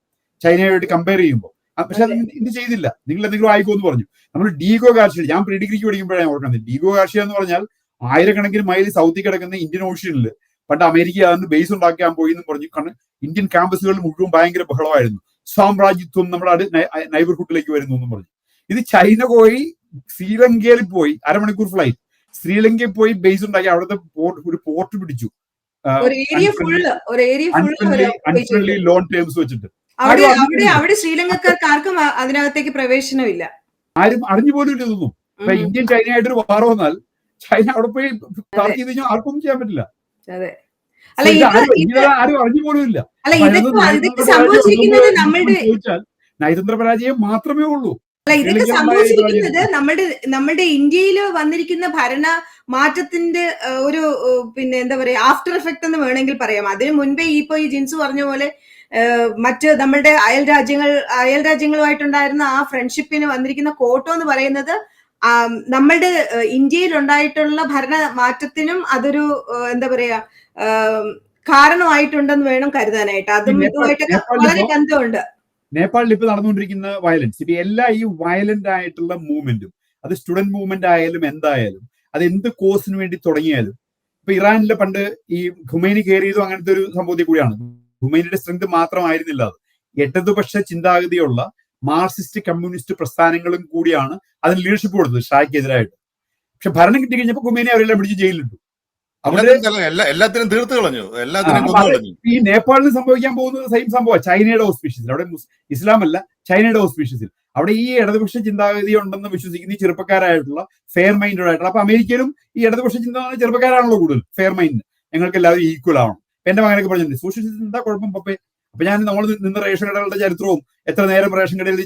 ചൈനയായിട്ട് കമ്പയർ ചെയ്യുമ്പോൾ. പക്ഷെ അത് ഇന്ത്യ ചെയ്തില്ല. നിങ്ങൾ എന്തെങ്കിലും ആയിക്കോ എന്ന് പറഞ്ഞു. നമ്മൾ ഡീഗോ ഗാർഷ്യ, ഞാൻ പ്രീ ഡിഗ്രിക്ക് പഠിക്കുമ്പോഴാണ് ഓർക്കുന്നത്. ഡീഗോ ഗാർഷ്യ എന്ന് പറഞ്ഞാൽ ആയിരക്കണക്കിന് മൈൽ സൗത്തിൽ കിടക്കുന്ന ഇന്ത്യൻ ഓഷ്യനിൽ പണ്ട് അമേരിക്ക അതിന് ബേസ് ഉണ്ടാക്കാൻ പോയി എന്ന് പറഞ്ഞു. കാരണം ഇന്ത്യൻ ക്യാമ്പസുകളിൽ മുഴുവൻ ഭയങ്കര ബഹളമായിരുന്നു. സാമ്രാജ്യത്വം നമ്മുടെ നൈബർഹുഡിലേക്ക് വരുന്നു എന്നും പറഞ്ഞു. ഇത് ചൈന പോയി ശ്രീലങ്കയിൽ പോയി അരമണിക്കൂർ ഫ്ലൈറ്റ് ശ്രീലങ്കയിൽ പോയി ബേസ് ഉണ്ടാക്കി അവിടുത്തെ ഒരു പോർട്ട് പിടിച്ചു, അൺഫ്രണ്ട്ലി ലോൺ ടേംസ് വെച്ചിട്ട്. അവിടെ ശ്രീലങ്കക്കാർക്ക് ആർക്കും അതിനകത്തേക്ക് പ്രവേശനമില്ല, ആരും അറിഞ്ഞു പോലും ഇല്ല ഇതൊന്നും. ഇപ്പൊ ഇന്ത്യൻ ചൈനയായിട്ടൊരു വാർ വന്നാൽ ചൈന അവിടെ പോയി പാർക്ക് ചെയ്ത് കഴിഞ്ഞാൽ ആർക്കൊന്നും ചെയ്യാൻ പറ്റില്ല. ആരും അറിഞ്ഞു പോലും ഇല്ല. ചോദിച്ചാൽ നയതന്ത്ര പരാജയം മാത്രമേ ഉള്ളൂ. അല്ല, ഇതൊക്കെ സംഭവിച്ചിരിക്കുന്നത് നമ്മുടെ ഇന്ത്യയിൽ വന്നിരിക്കുന്ന ഭരണ മാറ്റത്തിന്റെ ഒരു പിന്നെ എന്താ പറയാ ആഫ്റ്റർ എഫക്ട് എന്ന് വേണമെങ്കിൽ പറയാം. അതിനു മുൻപേ ഈ ജിൻസു പറഞ്ഞ പോലെ മറ്റ് നമ്മുടെ അയൽ രാജ്യങ്ങളുമായിട്ടുണ്ടായിരുന്ന ആ ഫ്രണ്ട്ഷിപ്പിന് വന്നിരിക്കുന്ന കോട്ടം എന്ന് പറയുന്നത് നമ്മളുടെ ഇന്ത്യയിൽ ഉണ്ടായിട്ടുള്ള ഭരണ മാറ്റത്തിനും അതൊരു എന്താ പറയാ കാരണമായിട്ടുണ്ടെന്ന് വേണം കരുതാനായിട്ട്. അതും ഇതുമായിട്ടൊക്കെ വളരെ ബന്ധമുണ്ട്. നേപ്പാളിൽ ഇപ്പൊ നടന്നുകൊണ്ടിരിക്കുന്ന വയലൻസ്, ഇപ്പൊ എല്ലാ ഈ വയലന്റ് ആയിട്ടുള്ള മൂവ്മെന്റും, അത് സ്റ്റുഡന്റ് മൂവ്മെന്റ് ആയാലും എന്തായാലും, അത് എന്ത് കോസിന് വേണ്ടി തുടങ്ങിയാലും, ഇപ്പൊ ഇറാനിലെ പണ്ട് ഈ ഖുമൈനി കയറിയതും അങ്ങനത്തെ ഒരു സംഭവത്തിൽ കൂടിയാണ്. ഖുമൈനിയുടെ സ്ട്രെങ്ത് മാത്രമായിരുന്നില്ല അത്, ഇടതുപക്ഷ ചിന്താഗതിയുള്ള മാർക്സിസ്റ്റ് കമ്മ്യൂണിസ്റ്റ് പ്രസ്ഥാനങ്ങളും കൂടിയാണ് അതിന് ലീഡർഷിപ്പ് കൊടുത്തത് ഷായ്ക്കെതിരായിട്ട്. പക്ഷെ ഭരണം കിട്ടി കഴിഞ്ഞപ്പോൾ ഖുമൈനി അവരെല്ലാം പിടിച്ച് ജയിലിലിട്ടു. എല്ലാത്തിനും തീർത്തു കളഞ്ഞു. ഈ നേപ്പാളിൽ സംഭവിക്കാൻ പോകുന്നത് സെയിം സംഭവം. ചൈനയുടെ ഓസ്പീഷ്യസിൽ, അവിടെ ഇസ്ലാം അല്ല, ചൈനയുടെ ഓസ്പീഷ്യസിൽ അവിടെ ഈ ഇടതുപക്ഷ ചിന്താഗതി ഉണ്ടെന്ന് വിശ്വസിക്കുന്ന ഈ ചെറുപ്പക്കാരായിട്ടുള്ള ഫെയർ മൈൻഡഡ് ആയിട്ടുള്ള, അപ്പൊ അമേരിക്കയിലും ഈ ഇടതുപക്ഷ ചിന്താഗതി ചെറുപ്പക്കാരാണല്ലോ കൂടുതൽ ഫെയർ മൈൻഡ്, ഞങ്ങൾക്ക് എല്ലാവരും ഈക്വൽ ആവണം. എന്റെ മകനൊക്കെ പറഞ്ഞിട്ടുണ്ട് സോഷ്യലിസം എന്താ കുഴപ്പം പപ്പേ. അപ്പൊ ഞാൻ നമ്മൾ നിന്ന് റേഷൻ കടകളുടെ ചരിത്രവും എത്ര നേരം റേഷൻ കടയിൽ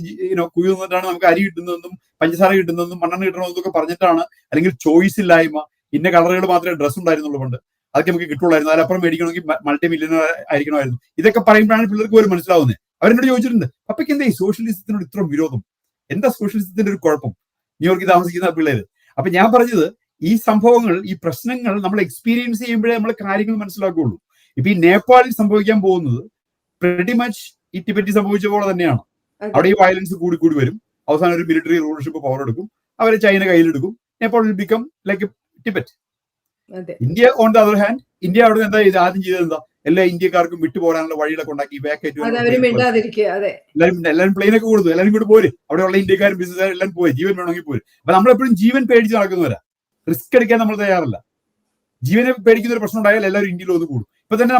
കുഴി നിന്നിട്ടാണ് നമുക്ക് അരി കിട്ടുന്നതെന്നും പഞ്ചസാര കിട്ടുന്നതെന്നും മണ്ണെണ്ണ കിട്ടണമെന്നൊക്കെ പറഞ്ഞിട്ടാണ്, അല്ലെങ്കിൽ ചോയ്സ് ഇല്ലായ്മ, ഇന്ന കളറുകൾ മാത്രമേ ഡ്രസ്സ് ഉണ്ടായിരുന്നുള്ളൂ പണ്ട്, അതൊക്കെ നമുക്ക് കിട്ടുള്ളായിരുന്നു, അതിലപ്പുറം മേടിക്കണമെങ്കിൽ മൾട്ടി മില്യണർ ആയിരിക്കണമായിരുന്നു. ഇതൊക്കെ പറയുമ്പോഴാണ് പിള്ളേർക്ക് പോലും മനസ്സിലാവുന്നത്. അവരെന്നോട് ചോദിച്ചിട്ടുണ്ട് പപ്പയ്ക്ക് എന്താ ഈ സോഷ്യലിസത്തിനോട് ഇത്ര വിരോധം, എന്താ സോഷ്യലിസത്തിന്റെ ഒരു കുഴപ്പം ന്യൂയോർക്കിൽ താമസിക്കുന്ന പിള്ളേര്. അപ്പൊ ഞാൻ പറഞ്ഞത് ഈ സംഭവങ്ങൾ, ഈ പ്രശ്നങ്ങൾ നമ്മൾ എക്സ്പീരിയൻസ് ചെയ്യുമ്പോഴേ നമ്മൾ കാര്യങ്ങൾ മനസ്സിലാക്കുകയുള്ളൂ. ഇപ്പൊ ഈ നേപ്പാളിൽ സംഭവിക്കാൻ പോകുന്നത് pretty much ഈ ടിബറ്റിൽ സംഭവിച്ച പോലെ തന്നെയാണ്. അവിടെ ഈ വയലൻസ് കൂടി വരും, അവസാനം ഒരു മിലിറ്ററി റൂളർഷിപ്പ് പവർ എടുക്കും, അവരെ ചൈന കയ്യിലെടുക്കും, Nepal will become like Tibet. India on the other hand, India അവിടെ എന്താ ആദ്യം ചെയ്തത് എന്താ, എല്ലാ ഇന്ത്യക്കാർക്കും വിട്ടുപോകാനുള്ള വഴികളൊക്കെ ഉണ്ടാക്കി എല്ലാവരും പ്ലെയിനൊക്കെ കൊടുത്തു, എല്ലാവരും കൂടി പോര്, അവിടെയുള്ള ഇന്ത്യക്കാരും ബിസിനസ്സുകാരും എല്ലാം പോയി, ജീവൻ വേണമെങ്കിൽ പോരും. അപ്പൊ നമ്മളെപ്പോഴും ജീവൻ പേടിച്ച് നടക്കുന്നവരാ, റിസ്ക് എടുക്കാൻ നമ്മൾ തയ്യാറല്ല. ജീവനെ പേടിക്കുന്ന ഒരു പ്രശ്നം ഉണ്ടായാൽ എല്ലാവരും ഇന്ത്യയിൽ ഒന്ന് കൂടും. ഇപ്പൊ തന്നെ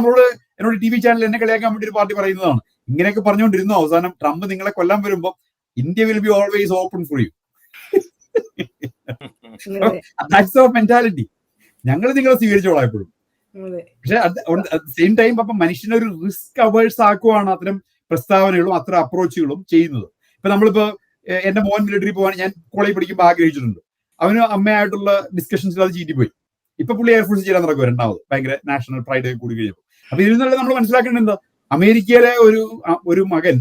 എന്നോട് ടി വി ചാനൽ എന്നെ കളിയാക്കാൻ വേണ്ടി ഒരു പാർട്ടി പറയുന്നതാണ്, ഇങ്ങനെയൊക്കെ പറഞ്ഞുകൊണ്ടിരുന്നു, അവസാനം ട്രംപ് നിങ്ങളെ കൊല്ലാൻ വരുമ്പോൾ India will be always open for you. That's അവർ മെന്റാലിറ്റി. ഞങ്ങൾ നിങ്ങളെ സ്വീകരിച്ചോളാം എപ്പോഴും. പക്ഷെ സെയിം ടൈം അപ്പം മനുഷ്യനെ ഒരു റിസ്ക് അവേഴ്സ് ആക്കുവാണ് അത്തരം പ്രസ്താവനകളും അത്തരം അപ്രോച്ചുകളും ചെയ്യുന്നത്. ഇപ്പൊ നമ്മളിപ്പോ എന്റെ മോൻ മിലിറ്ററി പോകാൻ ഞാൻ കോളേജ് പഠിക്കുമ്പോൾ ആഗ്രഹിച്ചിട്ടുണ്ട്. അവന് അമ്മയായിട്ടുള്ള ഡിസ്കഷൻസിൽ അത് ചീറ്റിപ്പോയി. ഇപ്പൊ പുള്ളി എയർഫോഴ്സ് ചെയ്യാൻ നടക്കുക രണ്ടാമത്, ഭയങ്കര നാഷണൽ പ്രൈഡ് കൂടി കഴിഞ്ഞപ്പോൾ. അപ്പൊ ഇതിൽ നിന്നുള്ള നമ്മൾ മനസ്സിലാക്കേണ്ടത് എന്താ, അമേരിക്കയിലെ ഒരു മകൻ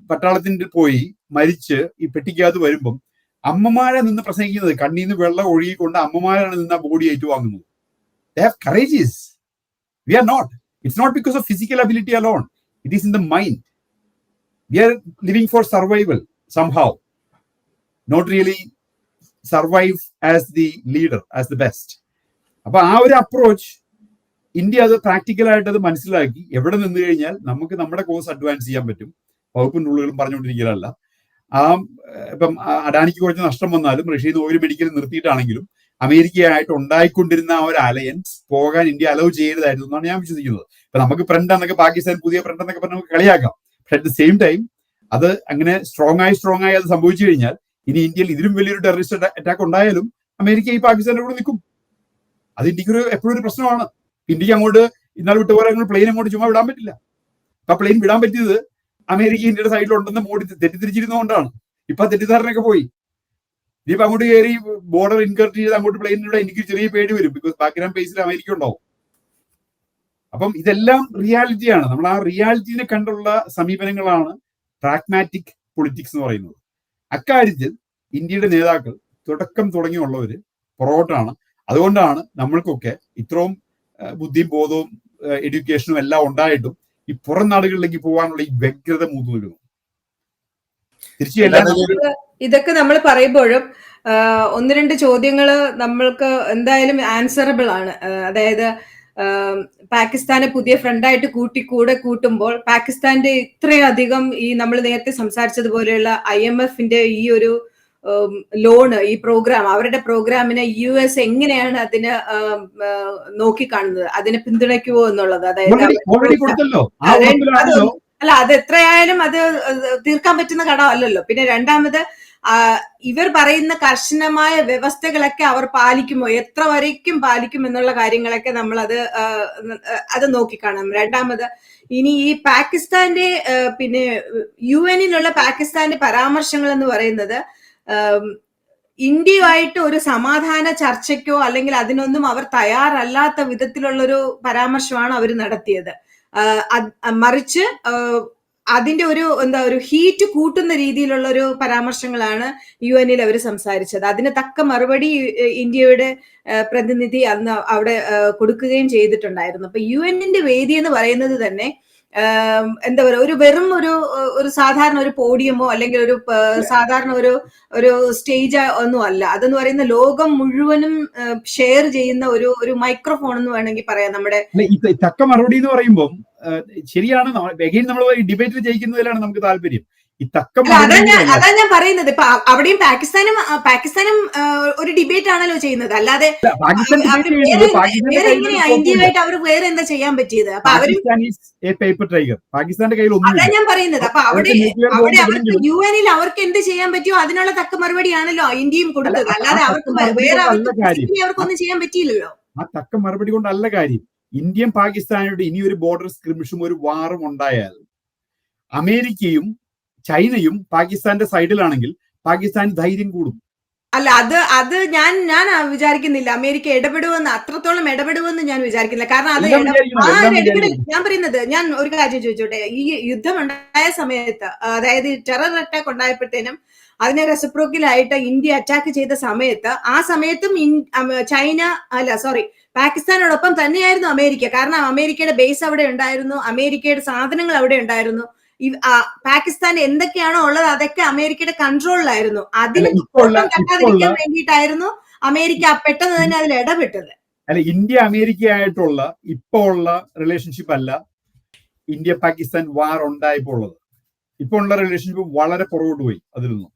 പട്ടാളത്തിൽ പോയി മരിച്ച് ഈ പെട്ടിക്കകത്ത് വരുമ്പം അമ്മമാരെ നിന്ന് പ്രസംഗിക്കുന്നത്, കണ്ണീന്ന് വെള്ളം ഒഴുകിക്കൊണ്ട് അമ്മമാരാണ് നിന്ന് body ഏറ്റുവാങ്ങുന്നത്. They have courageous. We are not. It's not because of physical ability alone. It is in the mind. We are living for survival somehow. Not really survive as the leader, as the best. അപ്പൊ ആ ഒരു approach India അത് പ്രാക്ടിക്കലായിട്ട് അത് മനസ്സിലാക്കി എവിടെ നിന്ന് കഴിഞ്ഞാൽ നമുക്ക് നമ്മുടെ കോഴ്സ് അഡ്വാൻസ് ചെയ്യാൻ പറ്റും. വകുപ്പിന്റെ ഉള്ളുകളും പറഞ്ഞുകൊണ്ടിരിക്കലല്ല. ഇപ്പം അഡാനിക്ക് കുറച്ച് നഷ്ടം വന്നാലും റഷ്യയിൽ നിന്ന് ഓയിൽ മെഡിക്കൽ നിർത്തിയിട്ടാണെങ്കിലും അമേരിക്കയായിട്ട് ഉണ്ടായിക്കൊണ്ടിരുന്ന ആ ഒരു അലയൻസ് പോകാൻ ഇന്ത്യ അലോ ചെയ്യരുതായിരുന്നു എന്നാണ് ഞാൻ വിശ്വസിക്കുന്നത്. ഇപ്പൊ നമുക്ക് ഫ്രണ്ട് എന്നൊക്കെ പാകിസ്ഥാൻ പുതിയ ഫ്രണ്ട് എന്നൊക്കെ പറഞ്ഞ് നമുക്ക് കളിയാക്കാം. പക്ഷെ അറ്റ് ദ സെയിം ടൈം അത് അങ്ങനെ സ്ട്രോങ് ആയി അത് സംഭവിച്ചു കഴിഞ്ഞാൽ ഇനി ഇന്ത്യയിൽ ഇതിലും വലിയൊരു ടെററിസ്റ്റ് അറ്റാക്ക് ഉണ്ടായാലും അമേരിക്ക ഈ പാകിസ്ഥാന്റെ കൂടെ നിൽക്കും. അത് ഇന്ത്യക്ക് എപ്പോഴും ഒരു പ്രശ്നമാണ്. ഇന്ത്യക്ക് അങ്ങോട്ട് ഇന്നാൾ വിട്ടുപോലെ പ്ലെയിൻ അങ്ങോട്ട് ചുമ്മാ വിടാൻ പറ്റില്ല. ആ പ്ലെയിൻ വിടാൻ പറ്റിയത് അമേരിക്ക ഇന്ത്യയുടെ സൈഡിലുണ്ടെന്ന് മോഡി തെറ്റിദ്ധരിച്ചിരുന്നതുകൊണ്ടാണ്. ഇപ്പൊ തെറ്റിദ്ധാരണയൊക്കെ പോയി. ഇനിയിപ്പോ അങ്ങോട്ട് കയറി ബോർഡർ ഇൻകർട്ട് ചെയ്ത് അങ്ങോട്ട് പ്ലെയിനിലൂടെ എനിക്ക് ചെറിയ പേടി വരും. ബിക്കോസ് ബാക്ക്ഗ്രൗണ്ട് ബേസിൽ അമേരിക്ക ഉണ്ടാവും. അപ്പം ഇതെല്ലാം റിയാലിറ്റിയാണ്. നമ്മൾ ആ റിയാലിറ്റിനെ കണ്ടുള്ള സമീപനങ്ങളാണ് പ്രാഗ്മാറ്റിക് പൊളിറ്റിക്സ് എന്ന് പറയുന്നത്. അക്കാര്യത്തിൽ ഇന്ത്യയുടെ നേതാക്കൾ തുടക്കം തുടങ്ങിയുള്ളവര് പുറകോട്ടാണ്. അതുകൊണ്ടാണ് നമ്മൾക്കൊക്കെ ഇത്രയും ബുദ്ധിയും ബോധവും എഡ്യൂക്കേഷനും എല്ലാം ഉണ്ടായിട്ടും ഈ പുറം നാടുകളിലേക്ക് പോകാനുള്ള ഈ വ്യഗ്രത മൂത്തു നിൽക്കുന്നു. തീർച്ചയായും ഇതൊക്കെ നമ്മൾ പറയുമ്പോഴും ഒന്ന് രണ്ട് ചോദ്യങ്ങൾ നമ്മൾക്ക് എന്തായാലും ആൻസറബിൾ ആണ്. അതായത് പാകിസ്ഥാനെ പുതിയ ഫ്രണ്ടായിട്ട് കൂട്ടുമ്പോൾ പാകിസ്ഥാന്റെ ഇത്രയധികം ഈ നമ്മൾ നേരത്തെ സംസാരിച്ചതുപോലെയുള്ള IMFന്റെ ഈ ഒരു ലോണ്, ഈ പ്രോഗ്രാം, അവരുടെ പ്രോഗ്രാമിനെ US എങ്ങനെയാണ് അതിന് നോക്കിക്കാണുന്നത്, അതിനെ പിന്തുണയ്ക്കുവോ എന്നുള്ളത്. അതായത് അല്ല, അത് എത്രയായാലും അത് തീർക്കാൻ പറ്റുന്ന കടം അല്ലല്ലോ. പിന്നെ രണ്ടാമത് ഇവർ പറയുന്ന കർശനമായ വ്യവസ്ഥകളൊക്കെ അവർ പാലിക്കുമോ, എത്ര വരയ്ക്കും പാലിക്കും എന്നുള്ള കാര്യങ്ങളൊക്കെ നമ്മൾ അത് നോക്കിക്കാണാം. രണ്ടാമത് ഇനി ഈ പാകിസ്ഥാന്റെ പിന്നെ UN പാകിസ്ഥാന്റെ പരാമർശങ്ങൾ എന്ന് പറയുന്നത് ഇന്ത്യയുമായിട്ട് ഒരു സമാധാന ചർച്ചയ്ക്കോ അല്ലെങ്കിൽ അതിനൊന്നും അവർ തയ്യാറല്ലാത്ത വിധത്തിലുള്ളൊരു പരാമർശമാണ് അവർ നടത്തിയത്. മറിച്ച് അതിന്റെ ഒരു ഹീറ്റ് കൂട്ടുന്ന രീതിയിലുള്ള ഒരു പരാമർശങ്ങളാണ് UN അവർ സംസാരിച്ചത്. അതിന് തക്ക മറുപടി ഇന്ത്യയുടെ പ്രതിനിധി അന്ന് അവിടെ കൊടുക്കുകയും ചെയ്തിട്ടുണ്ടായിരുന്നു. അപ്പൊ UN വേദി എന്ന് പറയുന്നത് തന്നെ എന്താ പറയുക, ഒരു വെറും ഒരു സാധാരണ ഒരു പോഡിയമോ അല്ലെങ്കിൽ ഒരു സാധാരണ ഒരു സ്റ്റേജ് ഒന്നും അല്ല. അതെന്ന് പറയുന്ന ലോകം മുഴുവനും ഷെയർ ചെയ്യുന്ന ഒരു മൈക്രോഫോൺ എന്ന് വേണമെങ്കിൽ പറയാം. നമ്മുടെ തക്ക മറുപടി എന്ന് പറയുമ്പോൾ ശരിയാണ്. നമ്മൾ ഡിബേറ്റിൽ ജയിക്കുന്നതിലാണ് നമുക്ക് താല്പര്യം. അതാ ഞാൻ പറയുന്നത്. ഇപ്പൊ അവിടെയും പാകിസ്ഥാനും ഒരു ഡിബേറ്റ് ആണല്ലോ ചെയ്യുന്നത്. അല്ലാതെ ഇന്ത്യയുമായിട്ട് അവർ വേറെ എന്താ ചെയ്യാൻ പറ്റിയത്? അപ്പൊ അതാ ഞാൻ പറയുന്നത്. അപ്പൊ അവിടെ അവർക്ക് UN അവർക്ക് എന്ത് ചെയ്യാൻ പറ്റിയോ അതിനുള്ള തക്ക മറുപടിയാണല്ലോ ഇന്ത്യയും കൊടുത്തത്. അല്ലാതെ അവർക്ക് വേറെ അവർക്കൊന്നും ചെയ്യാൻ പറ്റിയില്ലല്ലോ. ആ തക്ക മറുപടി കൊണ്ടല്ല കാര്യം. ഇന്ത്യയും പാകിസ്ഥാനോട് ഇനി ഒരു ബോർഡർ സ്ക്രിമിഷും ഒരു വാറും ഉണ്ടായാൽ അമേരിക്കയും ചൈനയും പാകിസ്ഥാന്റെ സൈഡിലാണെങ്കിൽ പാകിസ്ഥാൻ ധൈര്യം കൂടും. അല്ല, അത് ഞാൻ വിചാരിക്കുന്നില്ല അമേരിക്ക അത്രത്തോളം ഇടപെടുമെന്ന് ഞാൻ വിചാരിക്കുന്നില്ല. കാരണം അത് ഞാൻ പറയുന്നത്, ഞാൻ ഒരു കാര്യം ചോദിച്ചോട്ടെ. ഈ യുദ്ധം ഉണ്ടായ സമയത്ത്, അതായത് ടെറർ അറ്റാക്ക് ഉണ്ടായപ്പോഴത്തേനും അതിനെ റെസിപ്രോക്കലായിട്ട് ഇന്ത്യ അറ്റാക്ക് ചെയ്ത സമയത്ത്, ആ സമയത്തും പാകിസ്ഥാനോടൊപ്പം തന്നെയായിരുന്നു അമേരിക്ക. കാരണം അമേരിക്കയുടെ ബേസ് അവിടെ ഉണ്ടായിരുന്നു, അമേരിക്കയുടെ സാധനങ്ങൾ അവിടെ ഉണ്ടായിരുന്നു. പാകിസ്ഥാൻ എന്തൊക്കെയാണോ ഉള്ളത് അതൊക്കെ അമേരിക്കയുടെ കൺട്രോളിലായിരുന്നു. അതിന് തട്ടാതിരിക്കാൻ വേണ്ടിയിട്ടായിരുന്നു അമേരിക്ക പെട്ടെന്ന് തന്നെ അതിൽ ഇടപെട്ടത്. അല്ല, ഇന്ത്യ അമേരിക്കയായിട്ടുള്ള ഇപ്പോ ഉള്ള റിലേഷൻഷിപ്പ് അല്ല ഇന്ത്യ പാകിസ്ഥാൻ വാർ ഉണ്ടായപ്പോൾ ഉള്ളത്. ഇപ്പൊ ഉള്ള റിലേഷൻഷിപ്പ് വളരെ പുറകോട്ട് പോയി അതിൽ നിന്നും.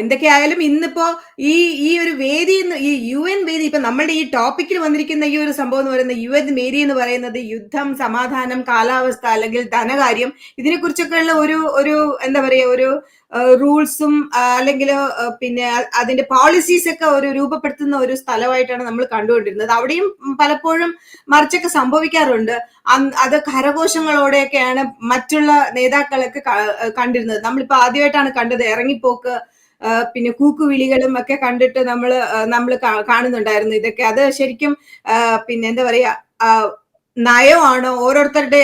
എന്തൊക്കെയായാലും ഇന്നിപ്പോ ഈ ഒരു വേദി, ഈ UN വേദി, ഇപ്പൊ നമ്മളുടെ ഈ ടോപ്പിക്കിൽ വന്നിരിക്കുന്ന ഈ ഒരു സംഭവം എന്ന് പറയുന്നത് UN വേദി എന്ന് പറയുന്നത് യുദ്ധം, സമാധാനം, കാലാവസ്ഥ അല്ലെങ്കിൽ ധനകാര്യം, ഇതിനെ കുറിച്ചൊക്കെയുള്ള ഒരു എന്താ പറയാ, ഒരു റൂൾസും അല്ലെങ്കിൽ പിന്നെ അതിന്റെ പോളിസീസ് ഒക്കെ രൂപപ്പെടുത്തുന്ന ഒരു സ്ഥലമായിട്ടാണ് നമ്മൾ കണ്ടുകൊണ്ടിരുന്നത്. അവിടെയും പലപ്പോഴും മറിച്ചൊക്കെ സംഭവിക്കാറുണ്ട്. അത് കരഘോഷങ്ങളോടെയൊക്കെയാണ് മറ്റുള്ള നേതാക്കളൊക്കെ കണ്ടിരുന്നത്. നമ്മളിപ്പോ ആദ്യമായിട്ടാണ് കണ്ടത് ഇറങ്ങിപ്പോക്ക്, പിന്നെ കൂക്കുവിളികളും ഒക്കെ കണ്ടിട്ട് നമ്മൾ കാണുന്നുണ്ടായിരുന്നു. ഇതൊക്കെ അത് ശരിക്കും പിന്നെ എന്താ പറയാ, നയമാണോ, ഓരോരുത്തരുടെ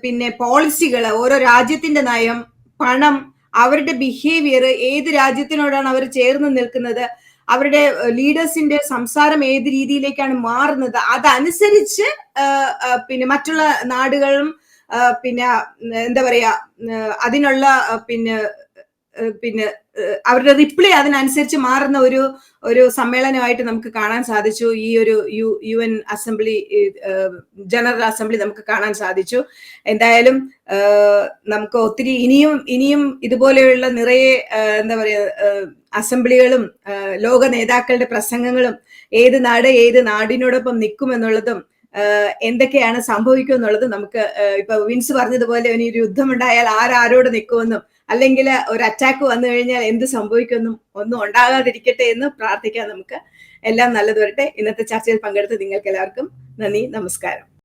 പിന്നെ പോളിസികൾ, ഓരോ രാജ്യത്തിന്റെ നയം, പണം, അവരുടെ ബിഹേവിയർ, ഏത് രാജ്യത്തിനോടാണ് അവർ ചേർന്ന് നിൽക്കുന്നത്, അവരുടെ ലീഡേഴ്സിന്റെ സംസാരം ഏത് രീതിയിലേക്കാണ് മാറുന്നത്, അതനുസരിച്ച് പിന്നെ മറ്റുള്ള നാടുകളും പിന്നെ എന്താ പറയാ അതിനുള്ള പിന്നെ പിന്നെ അവരുടെ റിപ്ലൈ അതിനനുസരിച്ച് മാറുന്ന ഒരു സമ്മേളനമായിട്ട് നമുക്ക് കാണാൻ സാധിച്ചു. ഈ ഒരു UN അസംബ്ലി, ജനറൽ അസംബ്ലി നമുക്ക് കാണാൻ സാധിച്ചു. എന്തായാലും നമുക്ക് ഒത്തിരി ഇനിയും ഇതുപോലെയുള്ള നിറയെ എന്താ പറയാ അസംബ്ലികളും ലോക നേതാക്കളുടെ പ്രസംഗങ്ങളും ഏത് നാടിനോടൊപ്പം നിൽക്കുമെന്നുള്ളതും എന്തൊക്കെയാണ് സംഭവിക്കും എന്നുള്ളത് നമുക്ക് ഇപ്പൊ വിൻസ് പറഞ്ഞതുപോലെ ഇനി ഒരു യുദ്ധമുണ്ടായാൽ ആരോട് നിൽക്കുമെന്നും അല്ലെങ്കിൽ ഒരു അറ്റാക്ക് വന്നു കഴിഞ്ഞാൽ എന്ത് സംഭവിക്കുമെന്നും ഒന്നും ഉണ്ടാകാതിരിക്കട്ടെ എന്ന് പ്രാർത്ഥിക്കാം. നമുക്ക് എല്ലാം നല്ലത് വരട്ടെ. ഇന്നത്തെ ചർച്ചയിൽ പങ്കെടുത്ത് നിങ്ങൾക്ക് എല്ലാവർക്കും നന്ദി, നമസ്കാരം.